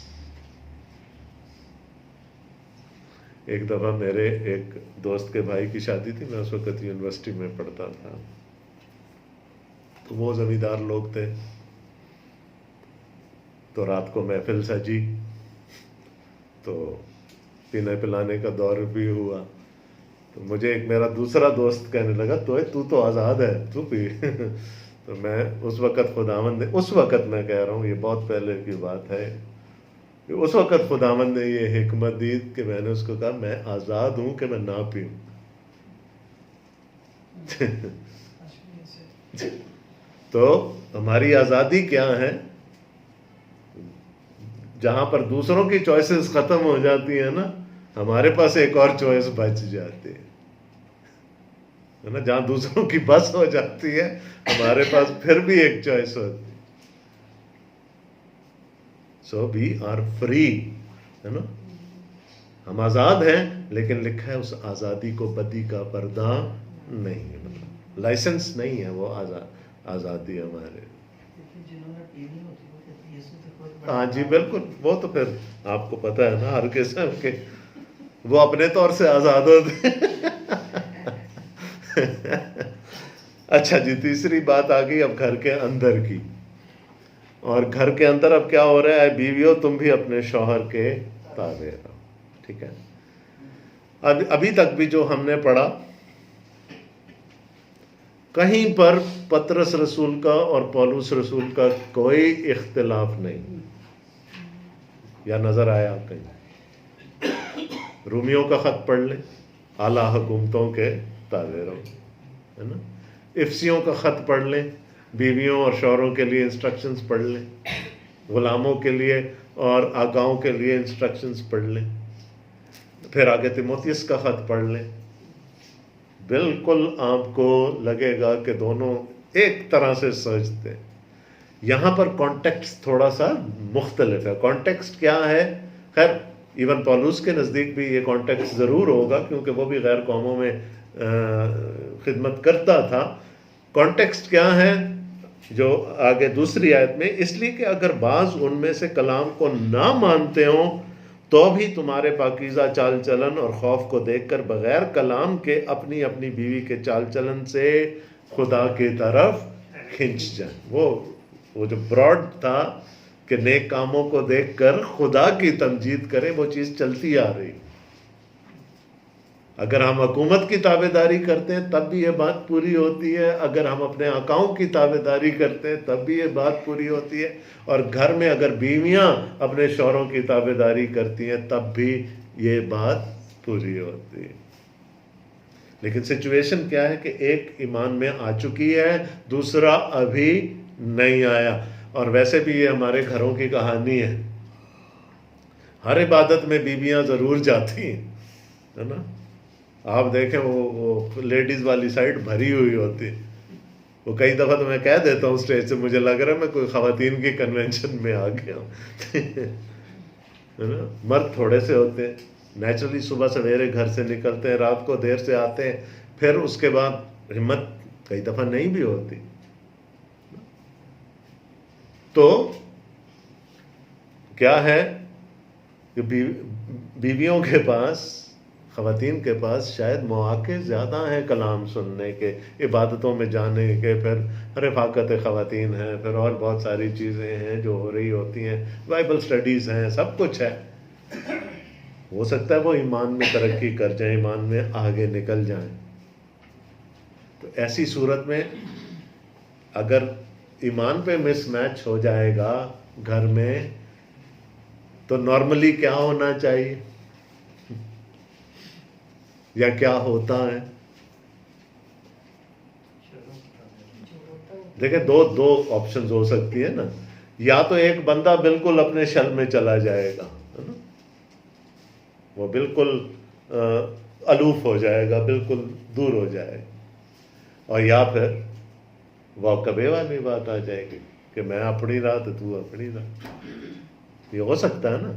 A: ایک دفعہ میرے ایک دوست کے بھائی کی شادی تھی, میں اس وقت یونیورسٹی میں پڑھتا تھا, تو وہ زمیندار لوگ تھے, تو رات کو محفل سجی, تو پینے پلانے کا دور بھی ہوا. تو مجھے ایک میرا دوسرا دوست کہنے لگا تو تو آزاد ہے, تو پی. تو میں اس وقت خداوند نے, اس وقت میں کہہ رہا ہوں, یہ بہت پہلے کی بات ہے, کہ اس وقت خداوند نے یہ حکمت دی کہ میں نے اس کو کہا میں آزاد ہوں کہ میں نہ پیوں. تو ہماری آزادی کیا ہے؟ جہاں پر دوسروں کی چوائسز ختم ہو جاتی ہیں نا, ہمارے پاس ایک اور چوائس بچ جاتی ہے نا. جہاں دوسروں کی بس ہو جاتی ہے, ہمارے پاس پھر بھی ایک چوائس ہوتی. سو وی آر فری, ہے نا, ہم آزاد ہیں, لیکن لکھا ہے اس آزادی کو بدی کا پردہ نہیں, مطلب لائسنس نہیں ہے وہ آزادی ہمارے. ہاں جی بالکل, وہ تو پھر آپ کو پتہ ہے نا ہر قسم کے, وہ اپنے طور سے آزاد ہوتے. اچھا جی, تیسری بات آ گئی اب گھر کے اندر کی. اور گھر کے اندر اب کیا ہو رہا ہے؟ بیویوں تم بھی اپنے شوہر کے تابع رہو. ٹھیک ہے, ابھی تک بھی جو ہم نے پڑھا, کہیں پر پطرس رسول کا اور پولس رسول کا کوئی اختلاف نہیں, یا نظر آیا کہیں؟ رومیوں کا خط پڑھ لیں, اعلیٰ حکومتوں کے تابع رہو, ہے نا. افسیوں کا خط پڑھ لیں, بیویوں اور شوہروں کے لیے انسٹرکشنز پڑھ لیں, غلاموں کے لیے اور آقاؤں کے لیے انسٹرکشنز پڑھ لیں. پھر آگے تیموتھیوس کا خط پڑھ لیں. بالکل آپ کو لگے گا کہ دونوں ایک طرح سے سوچتے ہیں. یہاں پر کانٹیکسٹ تھوڑا سا مختلف ہے. کانٹیکسٹ کیا ہے؟ خیر ایون پولس کے نزدیک بھی یہ کانٹیکسٹ ضرور ہوگا, کیونکہ وہ بھی غیر قوموں میں خدمت کرتا تھا. کانٹیکسٹ کیا ہے جو آگے دوسری آیت میں؟ اس لیے کہ اگر بعض ان میں سے کلام کو نہ مانتے ہوں تو بھی تمہارے پاکیزہ چال چلن اور خوف کو دیکھ کر بغیر کلام کے اپنی اپنی بیوی کے چال چلن سے خدا کی طرف کھنچ جائیں. وہ جو براڈ تھا کہ نیک کاموں کو دیکھ کر خدا کی تمجید کریں, وہ چیز چلتی آ رہی. اگر ہم حکومت کی تابع داری کرتے ہیں تب بھی یہ بات پوری ہوتی ہے, اگر ہم اپنے آقاؤں کی تابع داری کرتے ہیں تب بھی یہ بات پوری ہوتی ہے, اور گھر میں اگر بیویاں اپنے شوہروں کی تابع داری کرتی ہیں تب بھی یہ بات پوری ہوتی ہے. لیکن سچویشن کیا ہے کہ ایک ایمان میں آ چکی ہے, دوسرا ابھی نہیں آیا. اور ویسے بھی یہ ہمارے گھروں کی کہانی ہے. ہر عبادت میں بیویاں ضرور جاتی ہیں, ہے نا. آپ دیکھیں وہ لیڈیز والی سائڈ بھری ہوئی ہوتی. وہ کئی دفعہ تو میں کہہ دیتا ہوں اسٹیج سے, مجھے لگ رہا ہے میں کوئی خواتین کی کنونشن میں آ گیا ہوں. ہے نا. مرد تھوڑے سے ہوتے ہیں, نیچرلی صبح سویرے گھر سے نکلتے ہیں, رات کو دیر سے آتے ہیں, پھر اس کے بعد ہمت کئی دفعہ نہیں بھی ہوتی. تو کیا ہے کہ بیویوں کے پاس, خواتین کے پاس شاید مواقع زیادہ ہیں کلام سننے کے, عبادتوں میں جانے کے, پھر رفاقت خواتین ہیں, پھر اور بہت ساری چیزیں ہیں جو ہو رہی ہوتی ہیں, بائبل سٹڈیز ہیں, سب کچھ ہے. ہو سکتا ہے وہ ایمان میں ترقی کر جائیں, ایمان میں آگے نکل جائیں. تو ایسی صورت میں اگر ایمان پہ مس میچ ہو جائے گا گھر میں, تو نارملی کیا ہونا چاہیے یا کیا ہوتا ہے؟ دیکھیں دو آپشنز ہو سکتی ہے نا، یا تو ایک بندہ بالکل اپنے شل میں چلا جائے گا، ہے نا، وہ بالکل الوف ہو جائے گا، بالکل دور ہو جائے گا، اور یا پھر واقعے والی بات آ جائے گی کہ میں اپنی رہا تو تو اپنی رہا. یہ ہو سکتا ہے نا.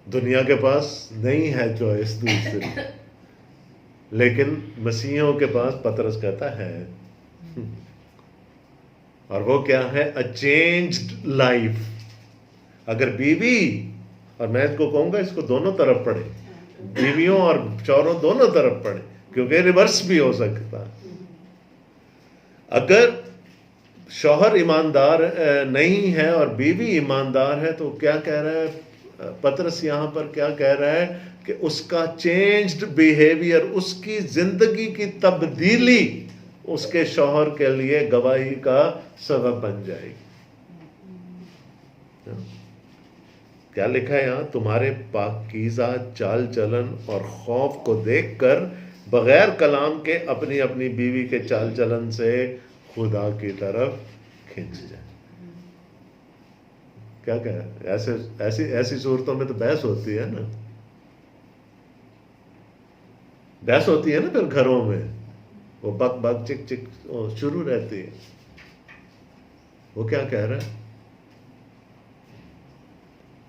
A: دنیا کے پاس نہیں ہے چوائس دوسری، لیکن مسیحیوں کے پاس پطرس کہتا ہے، اور وہ کیا ہے؟ اے چینجڈ لائف. اگر بیوی، اور میں اس کو کہوں گا اس کو دونوں طرف پڑھے، بیویوں اور شوہروں دونوں طرف پڑھے، کیونکہ ریورس بھی ہو سکتا ہے. اگر شوہر ایماندار نہیں ہے اور بیوی ایماندار ہے تو کیا کہہ رہا ہے پطرس یہاں پر؟ کیا کہہ رہا ہے کہ اس کا چینجڈ بیہیویئر، اس کی زندگی کی تبدیلی اس کے شوہر کے لیے گواہی کا سبب بن جائے گی. کیا لکھا ہے یہاں؟ تمہارے پاکیزہ چال چلن اور خوف کو دیکھ کر بغیر کلام کے اپنی اپنی بیوی کے چال چلن سے خدا کی طرف کھینچ جائے. کیا کہا؟ ایسی صورتوں میں تو بحث ہوتی ہے نا، بحث ہوتی ہے نا پھر گھروں میں، وہ بک بک چک چک شروع رہتی ہے. وہ کیا کہہ رہا ہے؟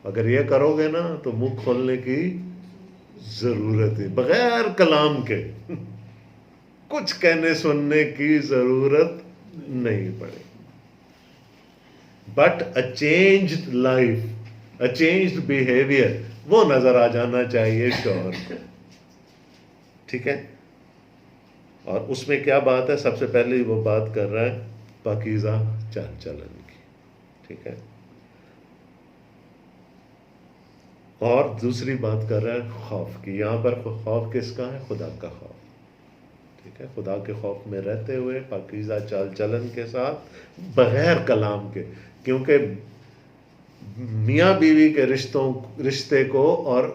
A: اگر یہ کرو گے نا تو منہ کھولنے کی ضرورت ہے، بغیر کلام کے کچھ کہنے سننے کی ضرورت نہیں پڑے. But a changed life, a changed behaviour, وہ نظر آ جانا چاہیے شوہر کو. ٹھیک ہے؟ اور اس میں کیا بات ہے؟ سب سے پہلے وہ بات کر رہا ہے پاکیزہ چال چلن کی. ٹھیک ہے؟ اور دوسری بات کر رہا ہے خوف کی. یہاں پر خوف کس کا ہے؟ خدا کا خوف. ٹھیک ہے؟ خدا کے خوف میں رہتے ہوئے پاکیزہ چال چلن کے ساتھ، بغیر کلام کے. کیونکہ میاں بیوی کے رشتے کو اور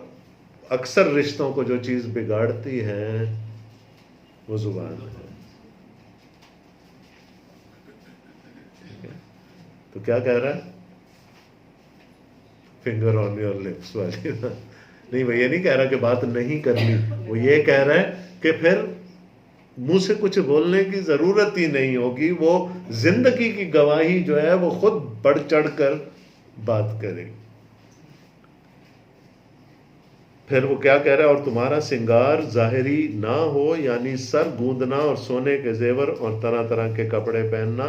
A: اکثر رشتوں کو جو چیز بگاڑتی ہے وہ زبان ہے. ٹھیک ہے؟ تو کیا کہہ رہا ہے؟ فنگر آن یور لپس والی نہیں، وہ یہ نہیں کہہ رہا کہ بات نہیں کرنی، وہ یہ کہہ رہا ہے کہ پھر منہ سے کچھ بولنے کی ضرورت ہی نہیں ہوگی. وہ زندگی کی گواہی جو ہے وہ خود بڑھ چڑھ کر بات کرے. پھر وہ کیا کہہ رہا ہے؟ اور تمہارا سنگار ظاہری نہ ہو، یعنی سر گوندنا اور سونے کے زیور اور طرح طرح کے کپڑے پہننا،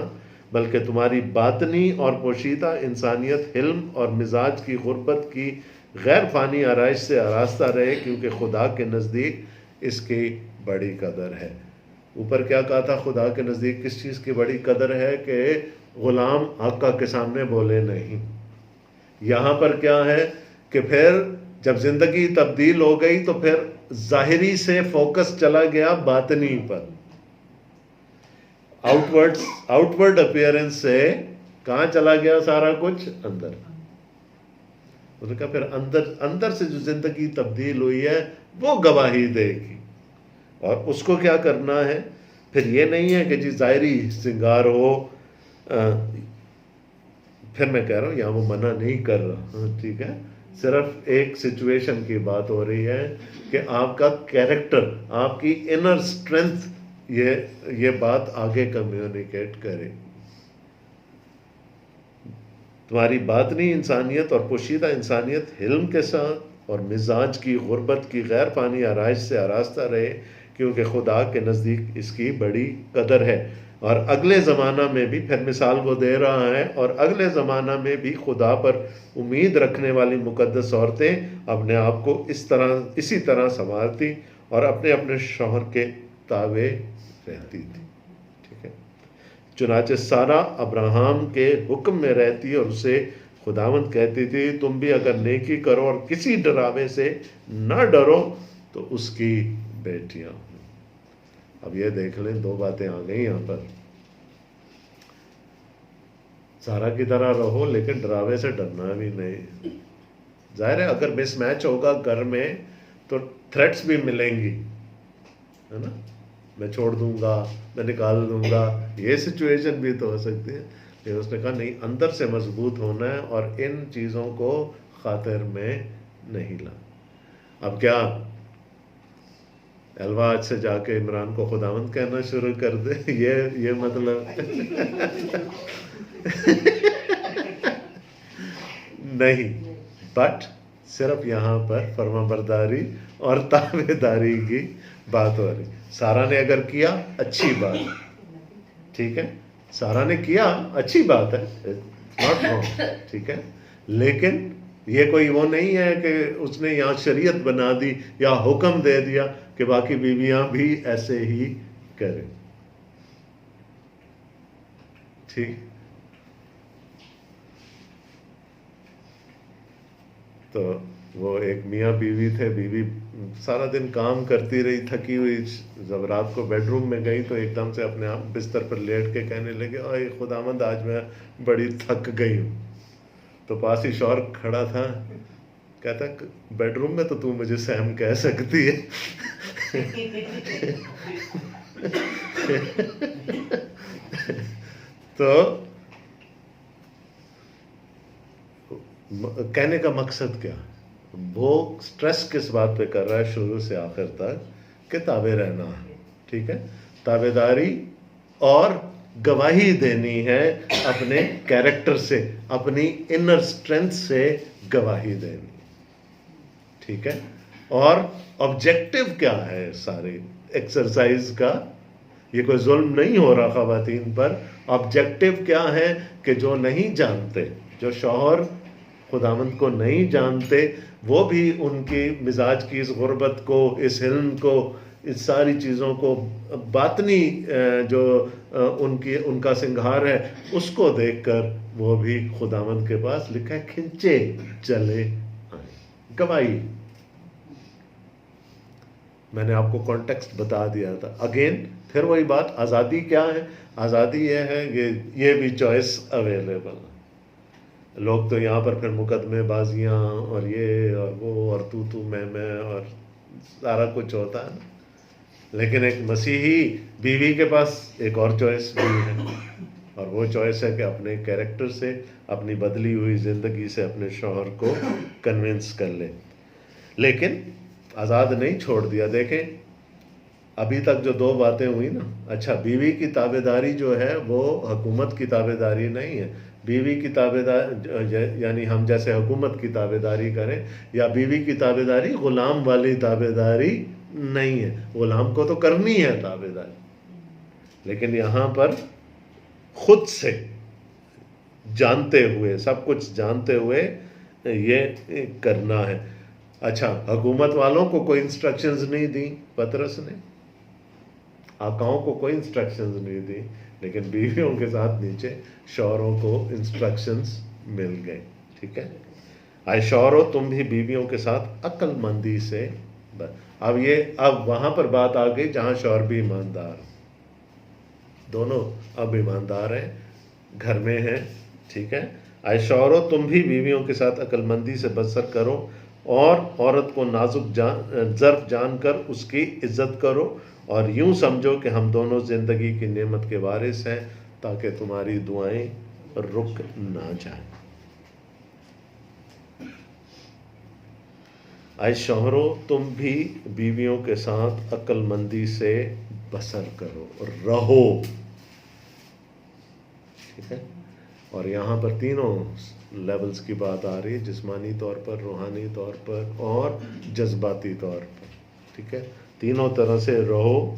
A: بلکہ تمہاری باطنی اور پوشیدہ انسانیت حلم اور مزاج کی غربت کی غیر فانی آرائش سے آراستہ رہے، کیونکہ خدا کے نزدیک اس کی بڑی قدر ہے. اوپر کیا کہا تھا؟ خدا کے نزدیک کس چیز کی بڑی قدر ہے؟ کہ غلام آقا کے سامنے بولے نہیں. یہاں پر کیا ہے کہ پھر جب زندگی تبدیل ہو گئی تو پھر ظاہری سے فوکس چلا گیا باطنی پر. آؤٹ ورڈ اپیئرنس سے کہاں چلا گیا سارا کچھ؟ اندر. اس نے کہا پھر اندر سے جو زندگی تبدیل ہوئی ہے وہ گواہی دے گی. اور اس کو کیا کرنا ہے؟ پھر یہ نہیں ہے کہ جی ظاہری سنگار ہو. پھر میں کہہ رہا ہوں یہاں وہ منع نہیں کر رہا، ٹھیک ہے، صرف ایک سچویشن کی بات ہو رہی ہے کہ آپ کا کیریکٹر، آپ کی انر اسٹرینتھ یہ بات آگے کمیونیکیٹ کرے. تمہاری باطنی انسانیت اور پوشیدہ انسانیت حلم کے ساتھ اور مزاج کی غربت کی غیر فانی آرائش سے آراستہ رہے، کیونکہ خدا کے نزدیک اس کی بڑی قدر ہے. اور اگلے زمانہ میں بھی، پھر مثال وہ دے رہا ہے، اور اگلے زمانہ میں بھی خدا پر امید رکھنے والی مقدس عورتیں اپنے آپ کو اسی طرح سنوارتی اور اپنے اپنے شوہر کے تابع رہتی تھی. ٹھیک ہے؟ چنانچہ سارا ابراہم کے حکم میں رہتی اور اسے خداوند کہتی تھی تم بھی اگر نیکی کرو اور کسی ڈراوے سے نہ ڈرو تو اس کی بیٹیاں. اب یہ دیکھ لیں، دو باتیں آ گئی یہاں پر. سارا کی طرح رہو لیکن ڈراوے سے ڈرنا بھی نہیں. ظاہر ہے اگر مس میچ ہوگا گھر میں تو تھریٹس بھی ملیں گی، ہے نا. میں چھوڑ دوں گا، میں نکال دوں گا، یہ سچویشن بھی تو ہو سکتی ہے. لیکن اس نے کہا نہیں، اندر سے مضبوط ہونا ہے اور ان چیزوں کو خاطر میں نہیں لا. اب کیا الوا آج سے جا کے عمران کو خداوند کہنا شروع کر دے؟ یہ مطلب نہیں، بٹ صرف یہاں پر فرما برداری اور تابع داری کی بات ہو رہی. سارا نے اگر کیا اچھی بات، ٹھیک ہے، سارا نے کیا اچھی بات ہے، ناٹ رانگ، ٹھیک ہے، لیکن یہ کوئی وہ نہیں ہے کہ اس نے یہاں شریعت بنا دی یا حکم دے دیا کہ باقی بیویاں بھی ایسے ہی کریں. ٹھیک. تو وہ ایک میاں بیوی تھے. بیوی سارا دن کام کرتی رہی، تھکی ہوئی، جب رات کو بیڈ روم میں گئی تو ایک دم سے اپنے آپ بستر پر لیٹ کے کہنے لگے اے خداوند آج میں بڑی تھک گئی ہوں. تو پاس ہی شوہر کھڑا تھا، کہتا بیڈ روم میں تو مجھے سیم کہہ سکتی ہے. تو کہنے کا مقصد کیا؟ وہ سٹریس کس بات پہ کر رہا ہے شروع سے آخر تک کہ تابع رہنا ہے، ٹھیک ہے، تابع داری اور گواہی دینی ہے اپنے کیریکٹر سے، اپنی انر اسٹرینتھ سے گواہی دینی، ٹھیک ہے. اور آبجیکٹو کیا ہے ساری ایکسرسائز کا؟ یہ کوئی ظلم نہیں ہو رہا خواتین پر. آبجیکٹو کیا ہے کہ جو نہیں جانتے، جو شوہر خداوند کو نہیں جانتے، وہ بھی ان کی مزاج کی اس غربت کو، اس حلم کو، اس ساری چیزوں کو، باطنی جو ان کا سنگھار ہے، اس کو دیکھ کر وہ بھی خداوند کے پاس، لکھا ہے کھنچے چلے آئیں. گواہی. میں نے آپ کو کانٹیکسٹ بتا دیا تھا. اگین پھر وہی بات، آزادی کیا ہے؟ آزادی یہ ہے کہ یہ بھی چوائس اویلیبل. لوگ تو یہاں پر پھر مقدمے بازیاں اور یہ اور وہ اور تو میں اور سارا کچھ ہوتا ہے نا. لیکن ایک مسیحی بیوی کے پاس ایک اور چوائس بھی ہے، اور وہ چوائس ہے کہ اپنے کیریکٹر سے، اپنی بدلی ہوئی زندگی سے اپنے شوہر کو کنونس کر لے. لیکن آزاد نہیں چھوڑ دیا. دیکھیں ابھی تک جو دو باتیں ہوئی نا، اچھا بیوی کی تابع داری جو ہے وہ حکومت کی تابع داری نہیں ہے. بیوی کی تابع داری یعنی ہم جیسے حکومت کی تابع داری کریں، یا بیوی کی تابع داری غلام والی تابع داری نہیں ہے. غلام کو تو کرنی ہے تابع داری، لیکن یہاں پر خود سے جانتے ہوئے، سب کچھ جانتے ہوئے یہ کرنا ہے. اچھا حکومت والوں کو کوئی انسٹرکشنز نہیں دی پطرس نے، آقاؤں کو کوئی انسٹرکشنز نہیں دی، لیکن بیویوں کے ساتھ نیچے شوہروں کو انسٹرکشنز مل گئے، ٹھیک ہے. آئے شوہروں تم بھی بیویوں کے ساتھ عقل مندی سے. اب وہاں پر بات آ گئی جہاں شوہر بھی ایماندار، دونوں اب ایماندار ہیں، گھر میں ہیں، ٹھیک ہے. آئے شوہروں تم بھی بیویوں کے ساتھ عقل مندی سے بسر کرو، اور عورت کو نازک ظرف جان کر اس کی عزت کرو، اور یوں سمجھو کہ ہم دونوں زندگی کی نعمت کے وارث ہیں، تاکہ تمہاری دعائیں رک نہ جائیں. اے شوہروں تم بھی بیویوں کے ساتھ عقل مندی سے بسر کرو، رہو، ٹھیک ہے. اور یہاں پر تینوں لیولز کی بات آ رہی ہے، جسمانی طور پر، روحانی طور پر اور جذباتی طور پر، ٹھیک ہے. تینوں طرح سے رہو.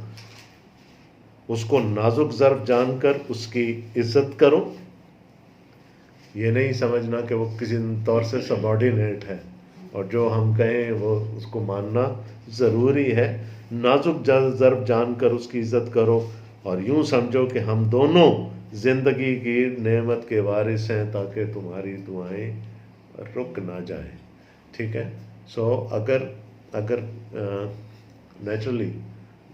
A: اس کو نازک ظرف جان کر اس کی عزت کرو. یہ نہیں سمجھنا کہ وہ کسی طور سے سبارڈینیٹ ہے اور جو ہم کہیں وہ اس کو ماننا ضروری ہے. نازک ظرف جان کر اس کی عزت کرو، اور یوں سمجھو کہ ہم دونوں زندگی کی نعمت کے وارث ہیں، تاکہ تمہاری دعائیں رک نہ جائیں، ٹھیک ہے. سو اگر نیچرلی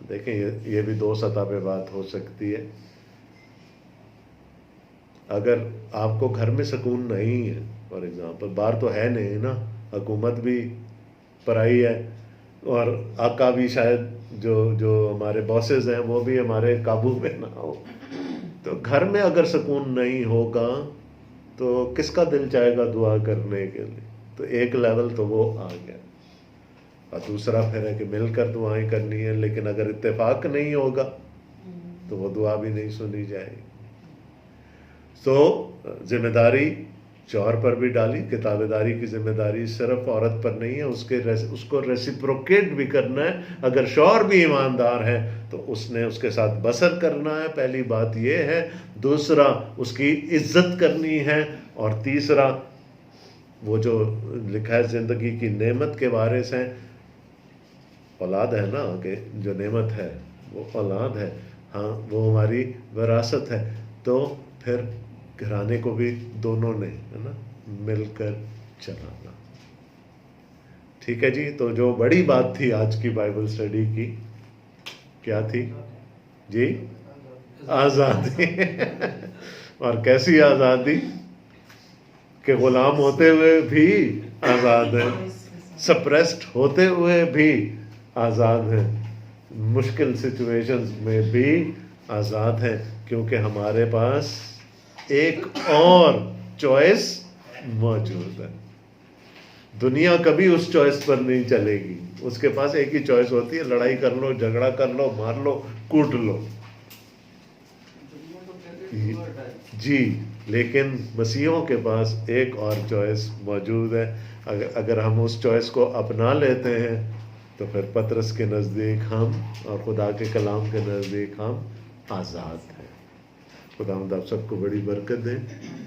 A: دیکھیں یہ بھی دو سطح پہ بات ہو سکتی ہے. اگر آپ کو گھر میں سکون نہیں ہے، فار ایگزامپل، باہر تو ہے نہیں نا، حکومت بھی پرائی ہے، اور آقا بھی شاید جو ہمارے باسز ہیں وہ بھی ہمارے قابو میں نہ ہو. تو گھر میں اگر سکون نہیں ہوگا تو کس کا دل چاہے گا دعا کرنے کے لیے؟ تو ایک لیول تو وہ آ گیا. اور دوسرا پھر ہے کہ مل کر دعائیں کرنی ہے، لیکن اگر اتفاق نہیں ہوگا تو وہ دعا بھی نہیں سنی جائے گی. تو ذمہ داری شوہر پر بھی ڈالی کہ تابع داری کی ذمہ داری صرف عورت پر نہیں ہے، اس کو ریسیپروکیٹ بھی کرنا ہے. اگر شوہر بھی ایماندار ہے تو اس نے اس کے ساتھ بسر کرنا ہے، پہلی بات یہ ہے. دوسرا اس کی عزت کرنی ہے. اور تیسرا وہ جو لکھا ہے زندگی کی نعمت کے وارث ہیں، اولاد ہے نا، کہ جو نعمت ہے وہ اولاد ہے، ہاں وہ ہماری وراثت ہے. تو پھر گھرانے کو بھی دونوں نے ہے نا مل کر چلانا. ٹھیک ہے جی. تو جو بڑی بات تھی آج کی بائبل اسٹڈی کی کیا تھی جی؟ آزادی. اور کیسی آزادی کہ غلام ہوتے ہوئے بھی آزاد ہیں، سپریسڈ ہوتے ہوئے بھی آزاد ہیں، مشکل سچویشنز میں بھی آزاد ہیں، کیونکہ ہمارے پاس ایک اور چوائس موجود ہے. دنیا کبھی اس چوائس پر نہیں چلے گی. اس کے پاس ایک ہی چوائس ہوتی ہے، لڑائی کر لو، جھگڑا کر لو، مار لو، کوٹ لو. جی لیکن مسیحوں کے پاس ایک اور چوائس موجود ہے. اگر ہم اس چوائس کو اپنا لیتے ہیں تو پھر پطرس کے نزدیک ہم اور خدا کے کلام کے نزدیک ہم آزاد ہیں. خدا آپ سب کو بڑی برکت دے.